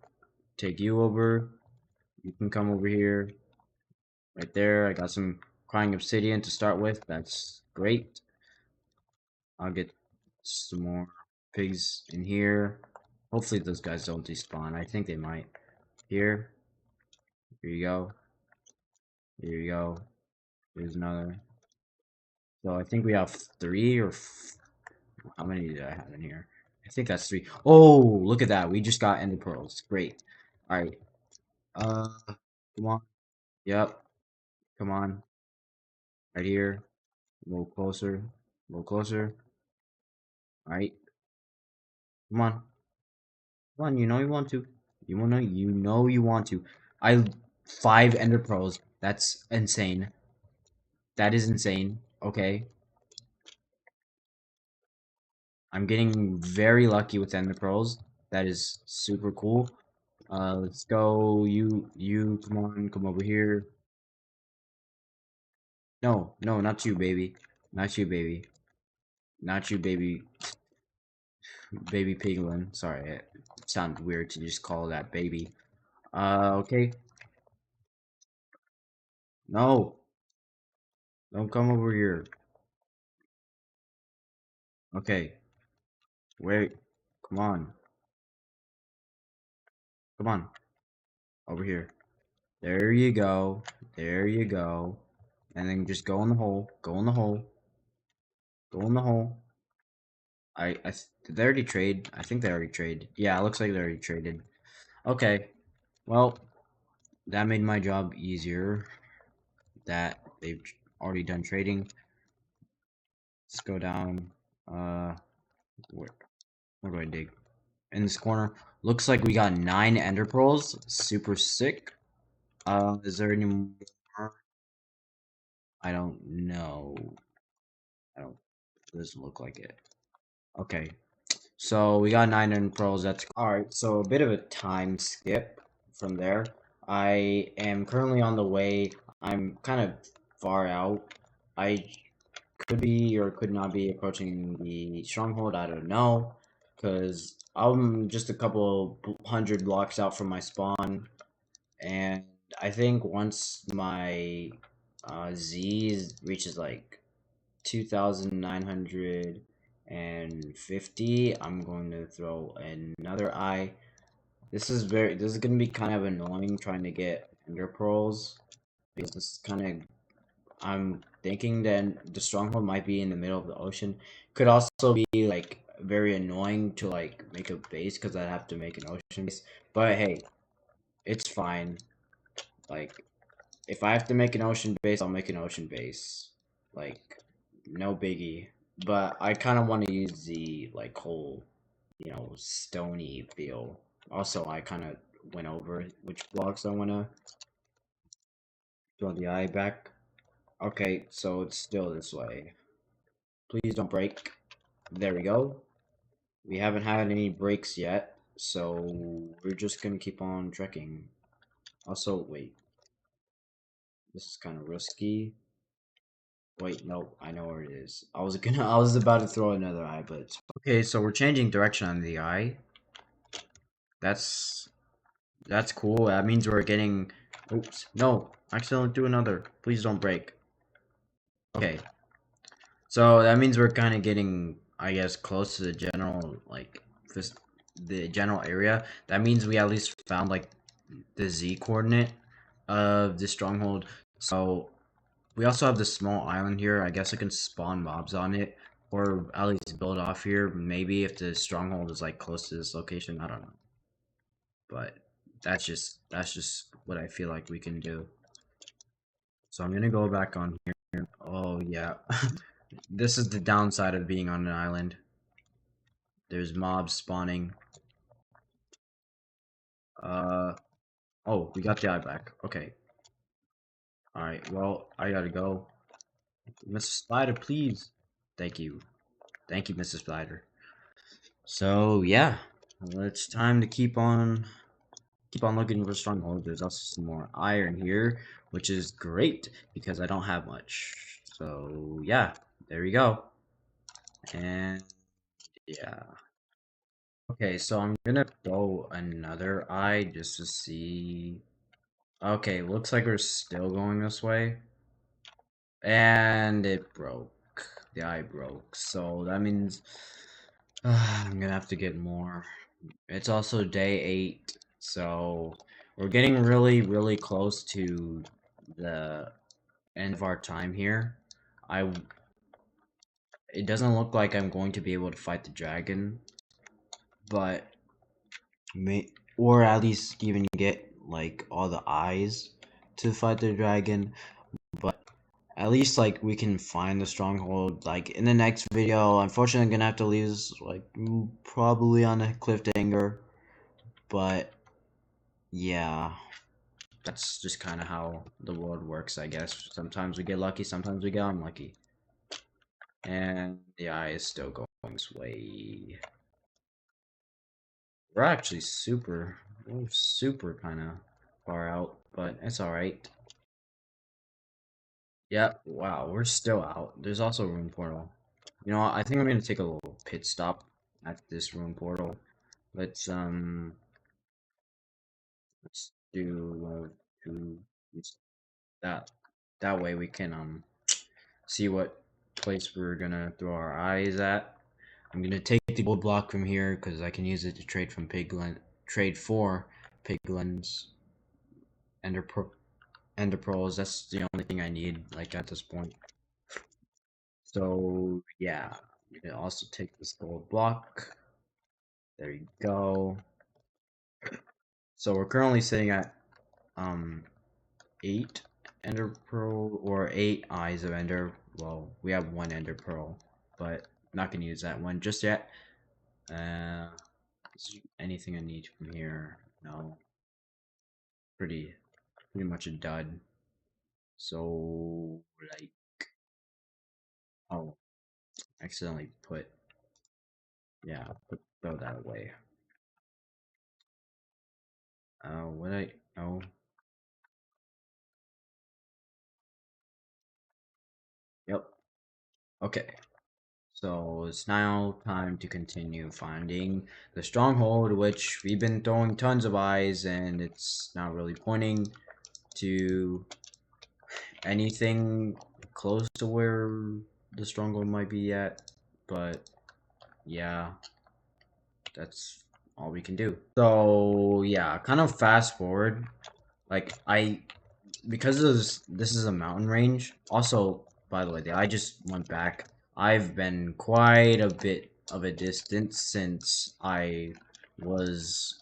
take you over. You can come over here, right there. I got some crying obsidian to start with. That's great. I'll get some more pigs in here. Hopefully those guys don't despawn. I think they might. Here. Here you go. Here you go. Here's another. So I think we have 3 or how many did I have in here? I think that's 3. Oh, look at that. We just got ender pearls. Great. All right. Come on. Yep. Come on. Right here. A little closer. A little closer. Alright. Come on. Come on, you know you want to. You want to. I 5 Ender Pearls. That's insane. That is insane. Okay. I'm getting very lucky with Ender Pearls. That is super cool. Let's go. You, come on, come over here. No, no, not you, baby. Not you, baby. Not you, baby. Baby piglin. Sorry, it sounded weird to just call that baby. Okay. No, don't come over here. Okay, wait. Come on. Come on. Over here. There you go. There you go. And then just go in the hole. Go in the hole. Go in the hole. Did they already trade? I think they already traded. Yeah, it looks like they already traded. Okay. Well, that made my job easier. That they've already done trading. Let's go down. Where do I dig? In this corner. Looks like we got 9 Ender Pearls. Super sick. Is there any more? I don't know. I don't. It doesn't look like it. Okay. So we got 9 Ender Pearls. That's alright. So a bit of a time skip from there. I am currently on the way. I'm kind of far out. I could be or could not be approaching the stronghold. I don't know, because I'm just a couple hundred blocks out from my spawn, and I think once my Z reaches like 2,950, I'm going to throw another eye. This is gonna be kind of annoying trying to get ender pearls, because this is kind of, I'm thinking that the stronghold might be in the middle of the ocean. Could also be like very annoying to like make a base, because I'd have to make an ocean base. But hey, it's fine. Like, if I have to make an ocean base, I'll make an ocean base. Like, no biggie. But I kind of want to use the like whole, Stony feel. Also, I kind of went over which blocks I want to throw the eye back. Okay, so it's still this way. Please don't break. There we go. We haven't had any breaks yet, so we're just gonna keep on trekking. Also, wait. This is kind of risky. Wait, no, I know where it is. I was about to throw another eye, but okay. So we're changing direction on the eye. That's that's cool. That means we're getting. Oops, no! I accidentally do another. Please don't break. Okay, so that means we're kind of getting, I guess, close to the general, like, this, the general area. That means we at least found like the Z coordinate of the stronghold. So we also have this small island here. I guess I can spawn mobs on it, or at least build off here. Maybe if the stronghold is like close to this location, I don't know. But that's just what I feel like we can do. So I'm gonna go back on here. Oh yeah, this is the downside of being on an island. There's mobs spawning. Uh oh, we got the eye back. Okay. All right. Well, I gotta go. Mr. Spider, please. Thank you. Thank you, Mr. Spider. So yeah, well, it's time to keep on looking for strongholds. There's also some more iron here, which is great because I don't have much. So yeah, there we go. And yeah. Okay, so I'm gonna go another eye just to see. Okay, looks like we're still going this way. And it broke. The eye broke. So that means I'm gonna have to get more. It's also day 8, so we're getting really, really close to the end of our time here. I It doesn't look like I'm going to be able to fight the dragon, but may or at least even get like all the eyes to fight the dragon. But at least like we can find the stronghold like in the next video. Unfortunately, I'm gonna have to leave this like probably on a cliffhanger, but yeah, that's just kind of how the world works, I guess. Sometimes we get lucky, sometimes we get unlucky, and the eye is still going this way. We're super kind of far out, but it's all right. Yep. Wow, we're still out. There's also a room portal. You know what? I think I'm gonna take a little pit stop at this room portal. Let's um, let's do this- that. That way we can see what place we're gonna throw our eyes at. I'm gonna take the gold block from here because I can use it to trade for piglins, ender pro ender pearls. That's the only thing I need like at this point. So yeah, you can also take this gold block. There you go. So we're currently sitting at um 8 ender pearl or 8 eyes of ender. Well, we have 1 ender pearl, but not gonna use that one just yet. Is there anything I need from here? No. Pretty much a dud. So like, oh, accidentally put, yeah, throw that away. What I, oh, yep. Okay. So it's now time to continue finding the stronghold, which we've been throwing tons of eyes, and it's not really pointing to anything close to where the stronghold might be at. But yeah, that's all we can do. So yeah, kind of fast forward. Like because this is a mountain range. Also, by the way, I just went back. I've been quite a bit of a distance since I was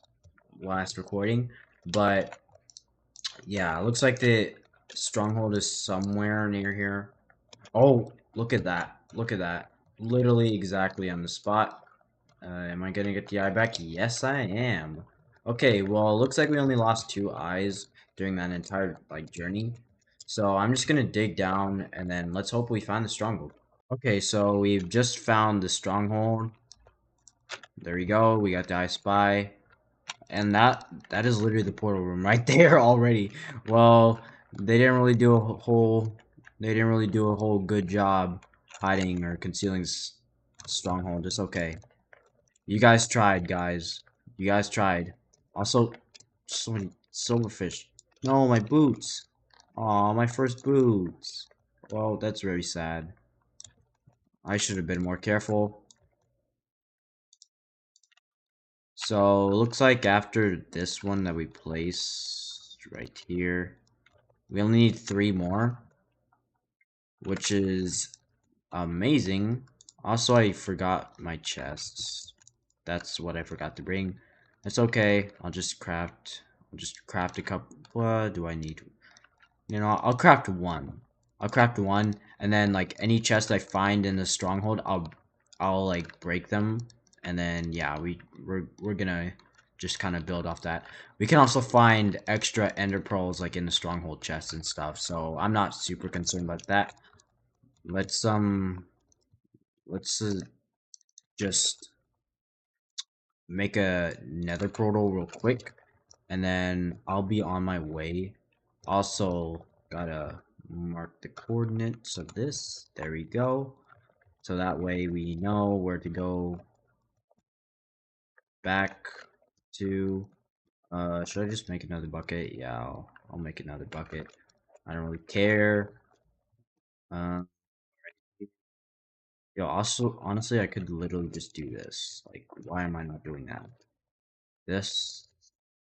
last recording, but yeah, it looks like the stronghold is somewhere near here. Oh, look at that! Look at that! Literally exactly on the spot. Am I gonna get the eye back? Yes, I am. Okay, well, it looks like we only lost 2 eyes during that entire, like, journey. So I'm just gonna dig down, and then let's hope we find the stronghold. Okay, so we've just found the stronghold. There we go, we got the I Spy. And that is literally the portal room right there already. Well, they didn't really do a whole, they didn't really do a whole good job hiding or concealing this stronghold. It's okay. You guys tried, guys. You guys tried. Also, so many silverfish. No, my boots. Aw, my first boots. Well, that's very sad. I should have been more careful. So, looks like after this one that we place right here, we only need 3 more, which is amazing. Also, I forgot my chests. That's what I forgot to bring. It's okay. I'll just craft a couple. What do I need? You know, I'll craft one. I'll craft one, and then like any chest I find in the stronghold, I'll like break them, and then yeah, we're gonna just kind of build off that. We can also find extra ender pearls like in the stronghold chests and stuff. So I'm not super concerned about that. Let's let's just make a nether portal real quick, and then I'll be on my way. Also, gotta mark the coordinates of this. There we go. So that way we know where to go back to. Should I just make another bucket? Yeah, I'll make another bucket. I don't really care. Uh, yo, also, honestly, I could literally just do this. Like, why am I not doing that? This,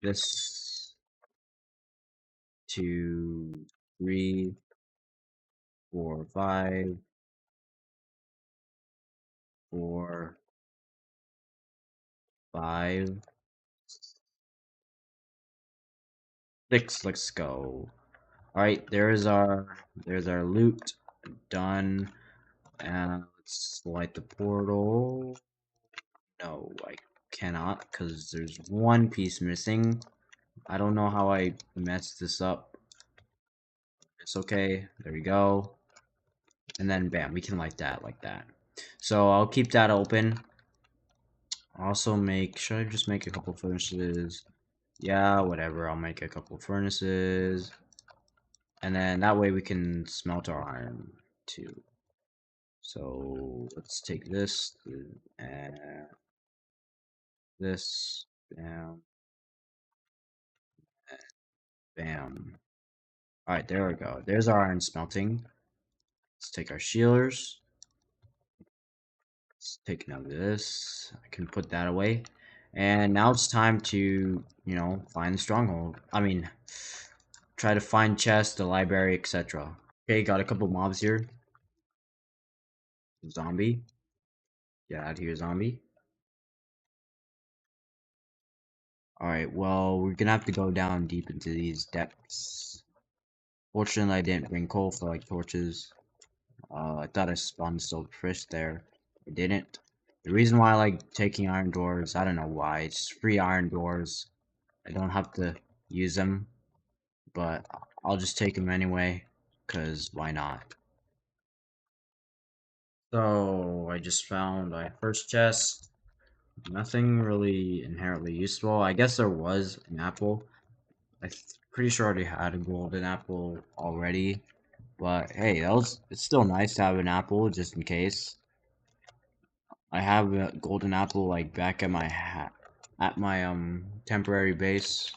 this, 2, 3, 4, 5, 4, 5, 6. Let's go. All right, there's our loot. Done. And let's light the portal. No, I cannot because there's one piece missing. I don't know how I messed this up. It's okay. There we go. And then bam, we can light that like that. So I'll keep that open. Also should I just make a couple furnaces? Yeah, whatever, I'll make a couple furnaces. And then that way we can smelt our iron too. So let's take this and this, bam, bam. Alright, there we go. There's our iron smelting. Let's take our shears. Let's take note of this. I can put that away. And now it's time to, find the stronghold. I mean, try to find chests, the library, etc. Okay, got a couple mobs here. Zombie. Get out of here, zombie. Alright, well, we're gonna have to go down deep into these depths. Fortunately, I didn't bring coal for, like, torches. I thought I spawned silverfish there. I didn't. The reason why I like taking iron doors, I don't know why. It's free iron doors. I don't have to use them, but I'll just take them anyway, because why not? So, I just found my first chest. Nothing really inherently useful. I guess there was an apple. I'm pretty sure I already had a golden apple already. But hey, it's still nice to have an apple just in case. I have a golden apple like back at my temporary base.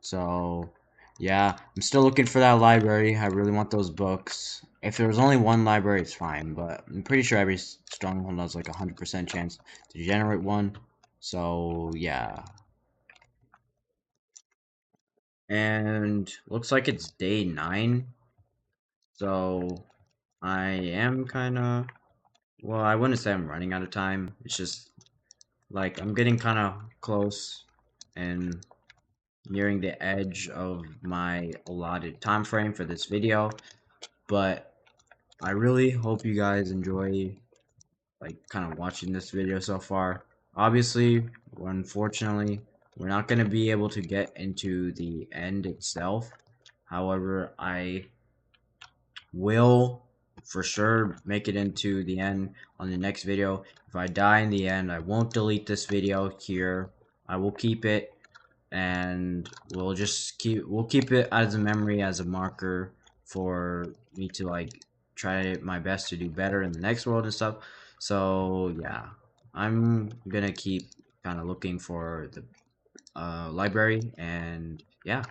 So yeah, I'm still looking for that library. I really want those books. If there was only one library, it's fine, but I'm pretty sure every stronghold has like 100% chance to generate one. So yeah. And looks like it's day 9. So I am kind of, well, I wouldn't say I'm running out of time. It's just like I'm getting kind of close and nearing the edge of my allotted time frame for this video. But I really hope you guys enjoy like kind of watching this video so far. Obviously, unfortunately, we're not going to be able to get into the end itself. However, I will for sure make it into the end on the next video. If I die in the end, I won't delete this video here. I will keep it, and we'll keep it as a memory, as a marker for me to like try my best to do better in the next world and stuff. So yeah, I'm gonna keep kind of looking for the library, and yeah.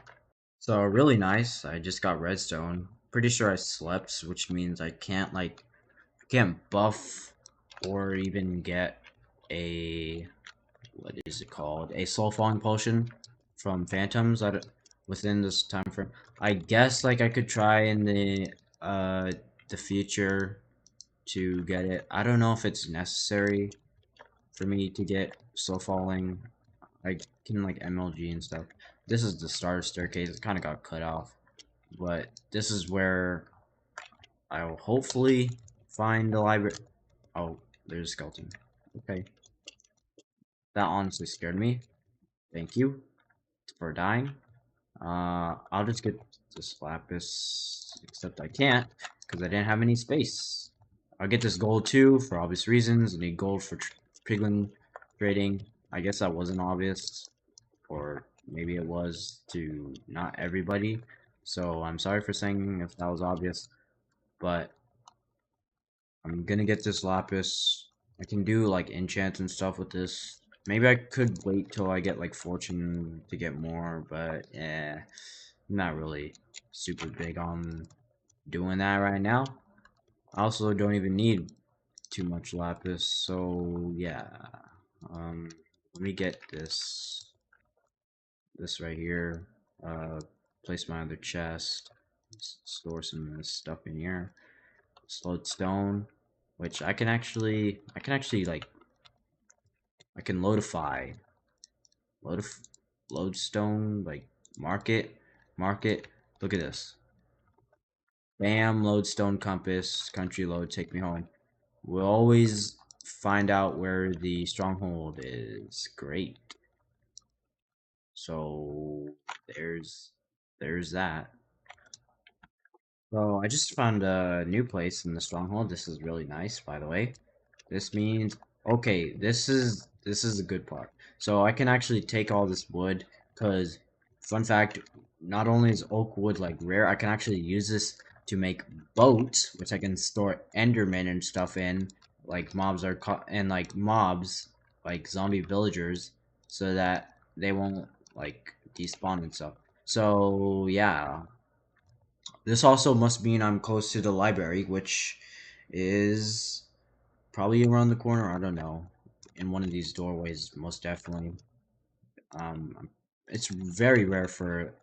So really nice. I just got redstone. Pretty sure I slept, which means I can't buff or even get a, what is it called? A soul falling potion from phantoms within this time frame. I guess like I could try in the future to get it. I don't know if it's necessary for me to get soul falling. I can like MLG and stuff. This is the starter staircase. It kind of got cut off, but this is where I'll hopefully find the library. Oh, there's a skeleton. Okay, that honestly scared me. Thank you for dying. I'll just get this lapis, except I can't because I didn't have any space. I'll get this gold too for obvious reasons. I need gold for piglin trading. I guess that wasn't obvious, or maybe it was to not everybody. So I'm sorry for saying if that was obvious, but I'm gonna get this lapis. I can do like enchants and stuff with this. Maybe I could wait till I get like fortune to get more, but yeah, I'm not really super big on doing that right now. I also don't even need too much lapis, so yeah. Let me get this right here. Place my other chest. Store some of this stuff in here. Slowed stone, which I can actually like, I can loadify, load, lodestone, like market. Look at this. Bam, lodestone compass, country load, take me home. We'll always find out where the stronghold is. Great. So there's that. So I just found a new place in the stronghold. This is really nice, by the way. This means okay, this is a good part. So I can actually take all this wood because fun fact, not only is oak wood like rare, I can actually use this to make boats, which I can store endermen and stuff in, like mobs are and like mobs, like zombie villagers, so that they won't like despawn and stuff. So yeah, this also must mean I'm close to the library, which is probably around the corner. I don't know. In one of these doorways, most definitely. It's very rare for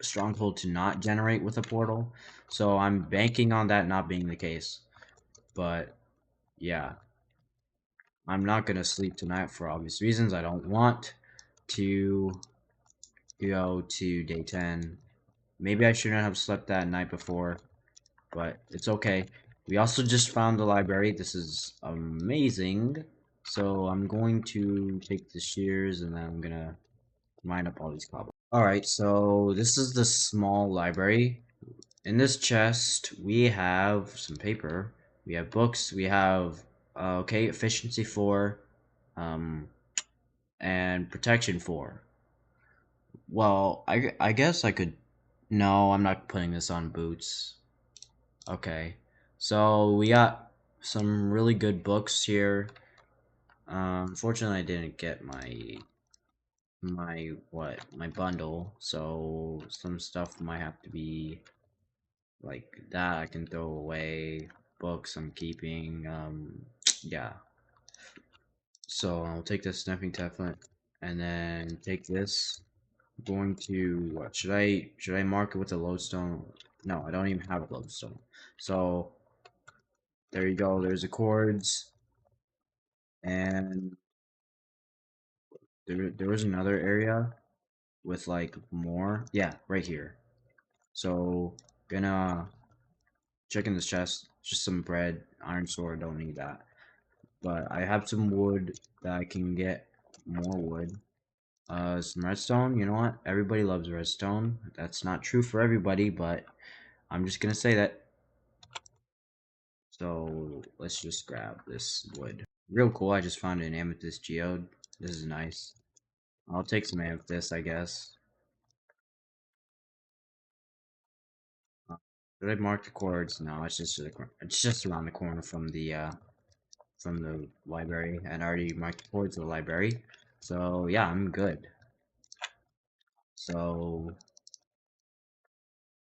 Stronghold to not generate with a portal, so I'm banking on that not being the case. But yeah, I'm not gonna sleep tonight for obvious reasons. I don't want to go to day 10. Maybe I shouldn't have slept that night before, but it's okay. We also just found the library. This is amazing. So I'm going to take the shears and then I'm gonna mine up all these cobwebs. Alright, so this is the small library. In this chest, we have some paper. We have books. We have, okay, efficiency 4, um, and protection 4. Well, I guess I could. No, I'm not putting this on boots. Okay. So we got some really good books here. Unfortunately, I didn't get my bundle, so some stuff might have to be like that I can throw away. Books I'm keeping. Yeah. So I'll take this snapping tablet and then take this. Going to what should I mark it with a lodestone? No, I don't even have a lodestone. So there you go. There's the chords, and there was another area with like more. Yeah, right here. So gonna check in this chest. Just some bread, iron sword. Don't need that. But I have some wood that I can get more wood. Some redstone. You know what? Everybody loves redstone. That's not true for everybody, but I'm just gonna say that. So let's just grab this wood. Real cool. I just found an amethyst geode. This is nice. I'll take some amethyst, I guess. Uh, Did I mark the chords? No, it's just around the corner from the library, and I already marked the chords of the library. So yeah, I'm good. So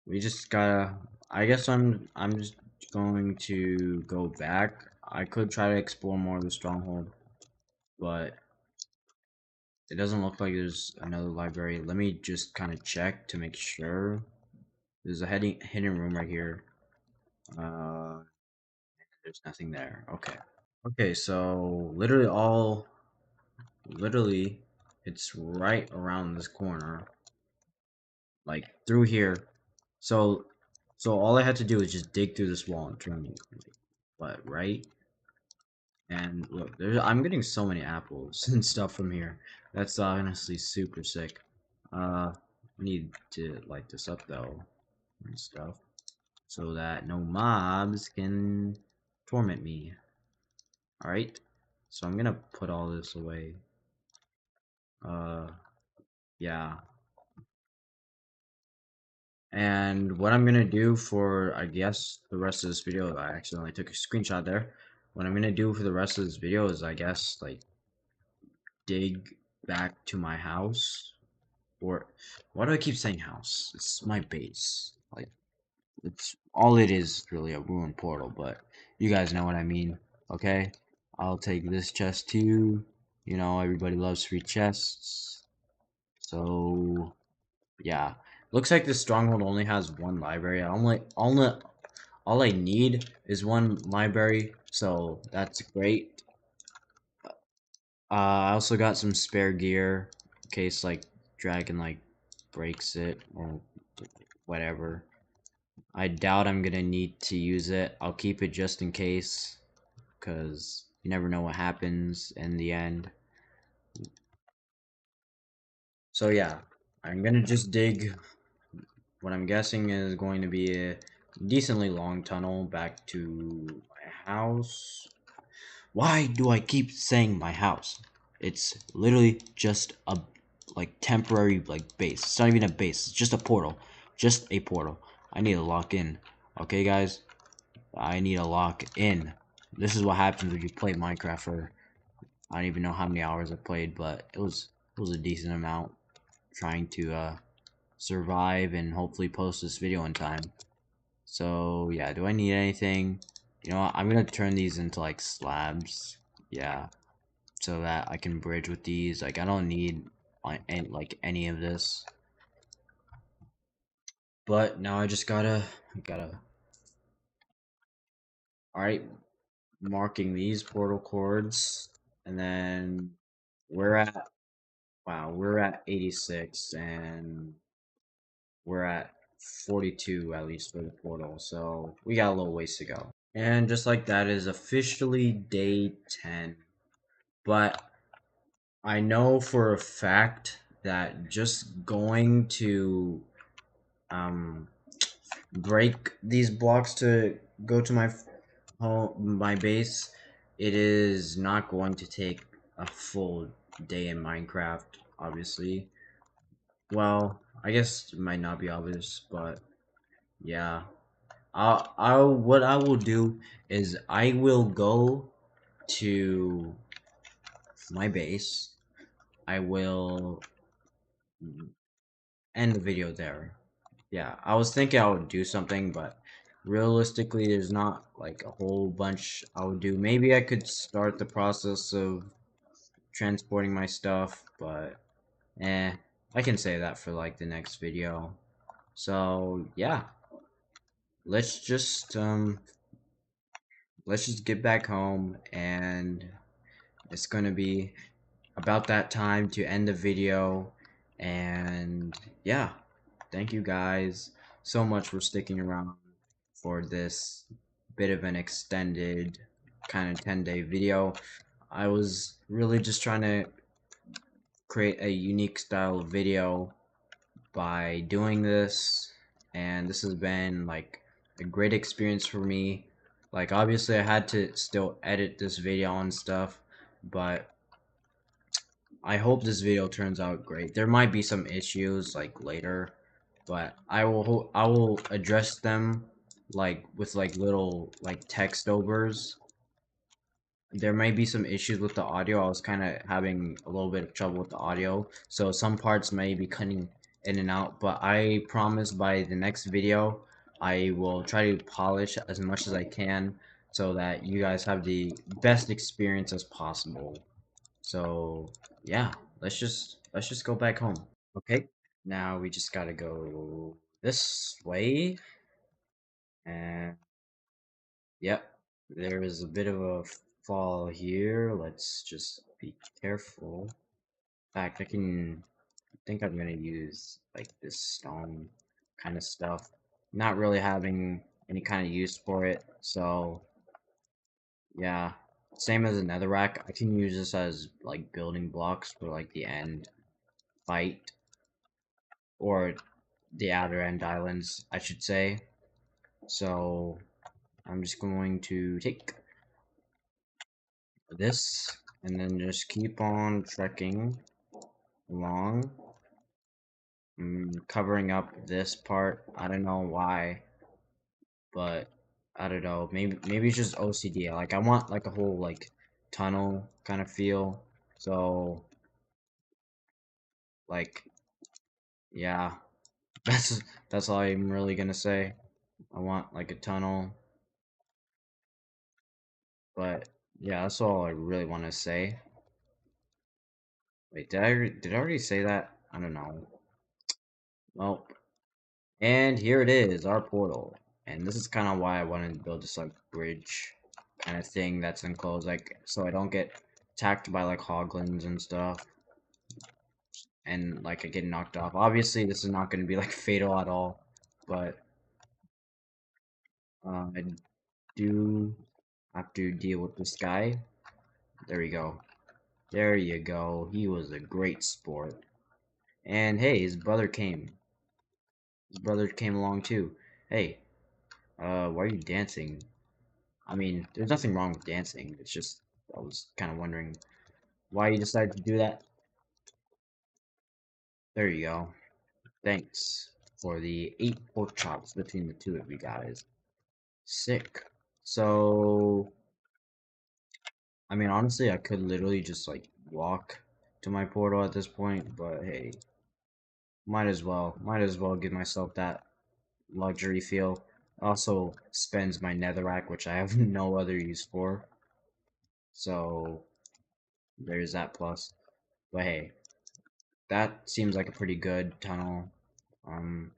we just gotta. I guess I'm just going to go back. I could try to explore more of the stronghold, but it doesn't look like there's another library. Let me just kind of check to make sure. There's a hidden room right here. Uh, there's nothing there. Okay. Okay, so literally, it's right around this corner, like through here. So, so all I had to do is just dig through this wall and turn me. But right, and look, I'm getting so many apples and stuff from here. That's honestly super sick. I need to light this up though and stuff so that no mobs can torment me. Alright, so I'm gonna put all this away. Uh, yeah. And what I'm gonna do for, I guess, the rest of this video, I accidentally took a screenshot there. What I'm gonna do for the rest of this video is, I guess, like, dig back to my house. Or, why do I keep saying house? It's my base. Like, it's all it is really a ruined portal, but you guys know what I mean, okay? I'll take this chest too. You know, everybody loves free chests. So yeah. Looks like this stronghold only has one library. All I need is one library, so that's great. I also got some spare gear in case like Dragon like breaks it or whatever. I doubt I'm gonna need to use it. I'll keep it just in case, because you never know what happens in the end. So yeah, I'm gonna just dig what I'm guessing is going to be a decently long tunnel back to my house. Why do I keep saying my house? It's literally just a like temporary like base. It's not even a base. It's just a portal. Just a portal. I need to lock in. Okay, guys? I need to lock in. This is what happens when you play Minecraft for I don't even know how many hours I played, but it was a decent amount trying to survive and hopefully post this video in time. So yeah, do I need anything? You know what? I'm gonna turn these into like slabs. Yeah, so that I can bridge with these. Like I don't need like any of this. But now I just gotta. All right, marking these portal cords, and then we're at wow, we're at 86, and we're at 42 at least for the portal. So we got a little ways to go. And just like that is officially day 10. But I know for a fact that just going to um, break these blocks to go to my home, my base, it is not going to take a full day in Minecraft, obviously. Well, I guess it might not be obvious, but yeah. What I will do is I will go to my base. I will end the video there. Yeah, I was thinking I would do something, but realistically, there's not like a whole bunch I would do. Maybe I could start the process of transporting my stuff, but I can say that for like the next video. So yeah, let's just um let's just get back home, and it's gonna be about that time to end the video. And yeah, thank you guys so much for sticking around for this bit of an extended kind of 10-day video. I was really just trying to create a unique style of video by doing this, and this has been like a great experience for me. Like obviously I had to still edit this video and stuff, but I hope this video turns out great. There might be some issues like later, but I will address them like with like little like text overs. There may be some issues with the audio. I was kind of having a little bit of trouble with the audio, so some parts may be cutting in and out, but I promise by the next video I will try to polish as much as I can so that you guys have the best experience as possible. So yeah, let's just go back home. Okay, now we just gotta go this way, and yep, there is a bit of a fall here. Let's just be careful. In fact, I think I'm gonna use like this stone kind of stuff. Not really having any kind of use for it, so yeah. Same as another rack, I can use this as like building blocks for like the end fight, or the outer end islands, I should say. So I'm just going to take this and then just keep on trekking along. I'm covering up this part. I don't know why, but I don't know. Maybe it's just OCD. Like I want like a whole like tunnel kind of feel. So like yeah, that's all I'm really gonna say. I want like a tunnel, but yeah, that's all I really want to say. Wait, did I already say that? I don't know. Well, and here it is, our portal. And this is kind of why I wanted to build this like bridge kind of thing that's enclosed, like so I don't get attacked by like hoglins and stuff, and like I get knocked off. Obviously, this is not going to be like fatal at all, but I do have to deal with this guy. There we go. There you go. He was a great sport. And hey, his brother came. His brother came along too. Hey, why are you dancing? I mean, there's nothing wrong with dancing. It's just, I was kind of wondering why you decided to do that. There you go. Thanks for the 8 pork chops between the two of you guys. Sick. So, I mean, honestly, I could literally just like walk to my portal at this point, but hey, might as well. Might as well give myself that luxury feel. Also spends my netherrack, which I have no other use for. So there's that plus. But hey, that seems like a pretty good tunnel. Um,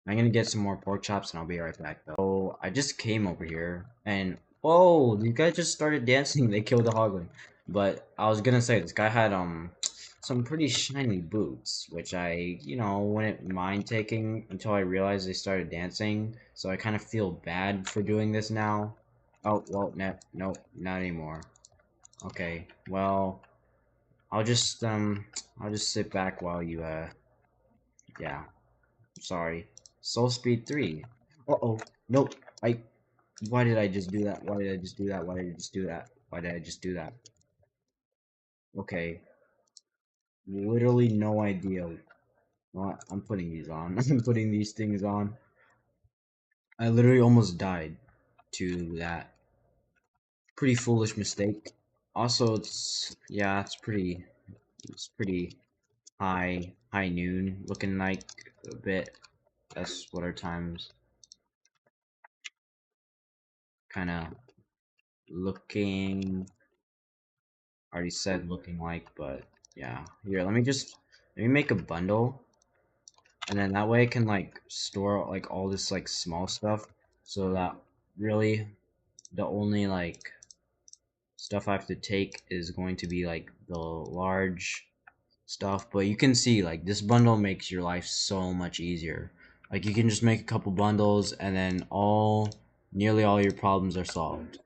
I'm gonna get some more pork chops and I'll be right back though. So I just came over here and whoa, these guys just started dancing. They killed the hoglin. But I was gonna say this guy had some pretty shiny boots, which I wouldn't mind taking until I realized they started dancing. So I kind of feel bad for doing this now. Oh well, nope, not anymore. Okay, well I'll just sit back while you yeah. Sorry. Soul Speed 3. Uh-oh. Nope. I Why did I just do that? Why did I just do that? Why did I just do that? Why did I just do that? Okay. Literally no idea. Well, I'm putting these on. I'm putting these things on. I literally almost died to that pretty foolish mistake. Also, it's pretty high noon looking like a bit. That's what our times kind of looking already said looking like, but yeah. Here, let me make a bundle, and then that way I can like store like all this like small stuff, so that really the only like stuff I have to take is going to be like the large stuff. But you can see like this bundle makes your life so much easier. Like you can just make a couple bundles, and then nearly all your problems are solved.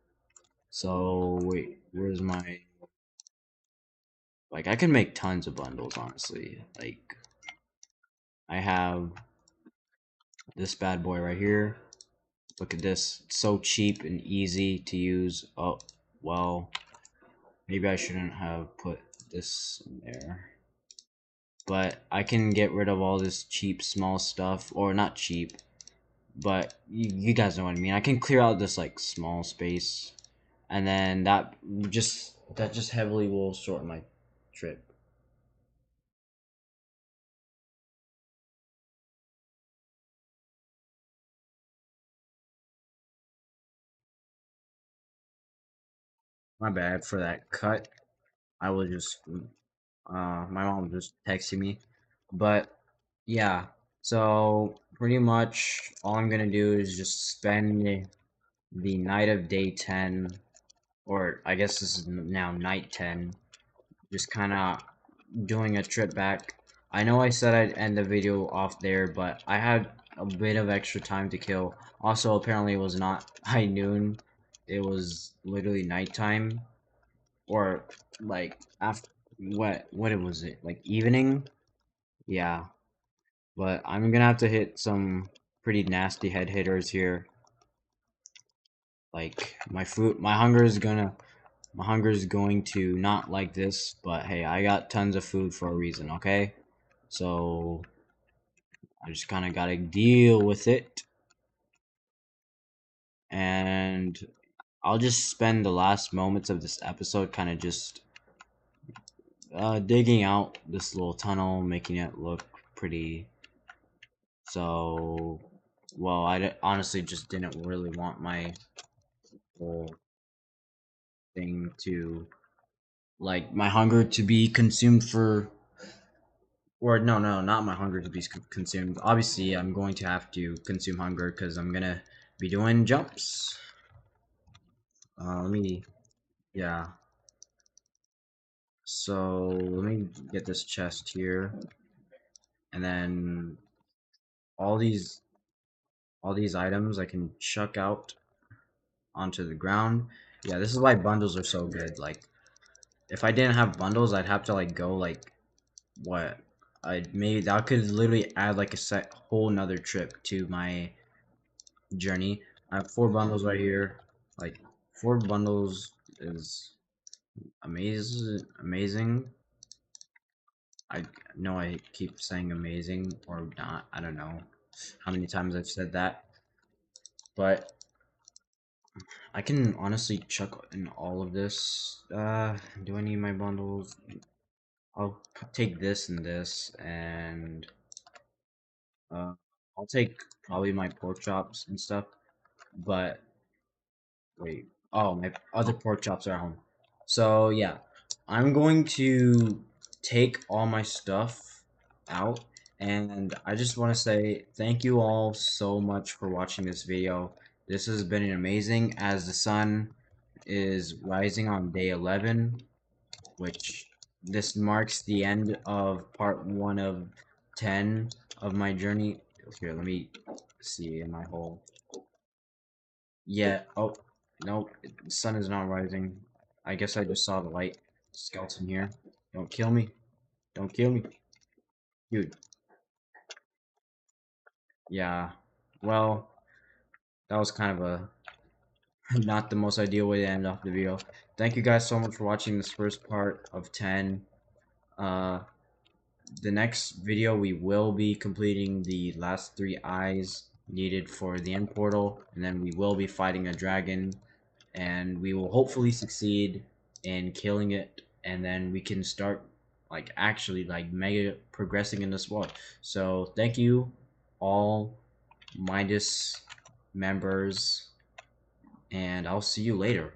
So wait, where's my like I can make tons of bundles, honestly. Like I have this bad boy right here. Look at this. It's so cheap and easy to use. Oh, well, maybe I shouldn't have put this in there. But I can get rid of all this cheap small stuff, or not cheap, but you guys know what I mean. I can clear out this like small space, and then that just heavily will shorten my trip. My bad for that cut. I was just my mom just texted me, but yeah. So pretty much all I'm gonna do is just spend the night of day 10, or I guess this is now night 10, just kind of doing a trip back. I know I said I'd end the video off there, but I had a bit of extra time to kill. Also, apparently it was not high noon. It was literally nighttime, or like after what was it? Like evening? Yeah. But I'm gonna have to hit some pretty nasty head hitters here. Like my hunger is going to not like this, but hey, I got tons of food for a reason, okay? So I just kind of gotta deal with it, and I'll just spend the last moments of this episode kind of just digging out this little tunnel, making it look pretty. So, well, honestly just didn't really want my whole thing to like my hunger to be consumed for, or no, not my hunger to be consumed. Obviously I'm going to have to consume hunger because I'm gonna be doing jumps. Let me Yeah, so let me get this chest here, and then all these all these items I can chuck out onto the ground. Yeah, this is why bundles are so good. Like, if I didn't have bundles, I'd have to like go like what? I maybe that could literally add like a whole nother trip to my journey. I have 4 bundles right here. Like 4 bundles is amazing. I know I keep saying amazing or not. I don't know how many times I've said that, but I can honestly chuck in all of this. Do I need my bundles? I'll take this and this, and uh, I'll take probably my pork chops and stuff. But wait, oh, my other pork chops are at home. So yeah, I'm going to take all my stuff out, and I just want to say thank you all so much for watching this video. This has been amazing as the sun is rising on day 11, which this marks the end of part 1 of 10 of my journey. Here, let me see in my hole. Yeah, oh, no, the sun is not rising. I guess I just saw the light skeleton here. Don't kill me. Don't kill me. Dude, yeah. Well, that was kind of a not the most ideal way to end off the video. Thank you guys so much for watching this first part of 10. Uh, the next video we will be completing the last 3 eyes needed for the end portal, and then we will be fighting a dragon, and we will hopefully succeed in killing it, and then we can start like actually like mega progressing in this world. So thank you all Midas members, and I'll see you later.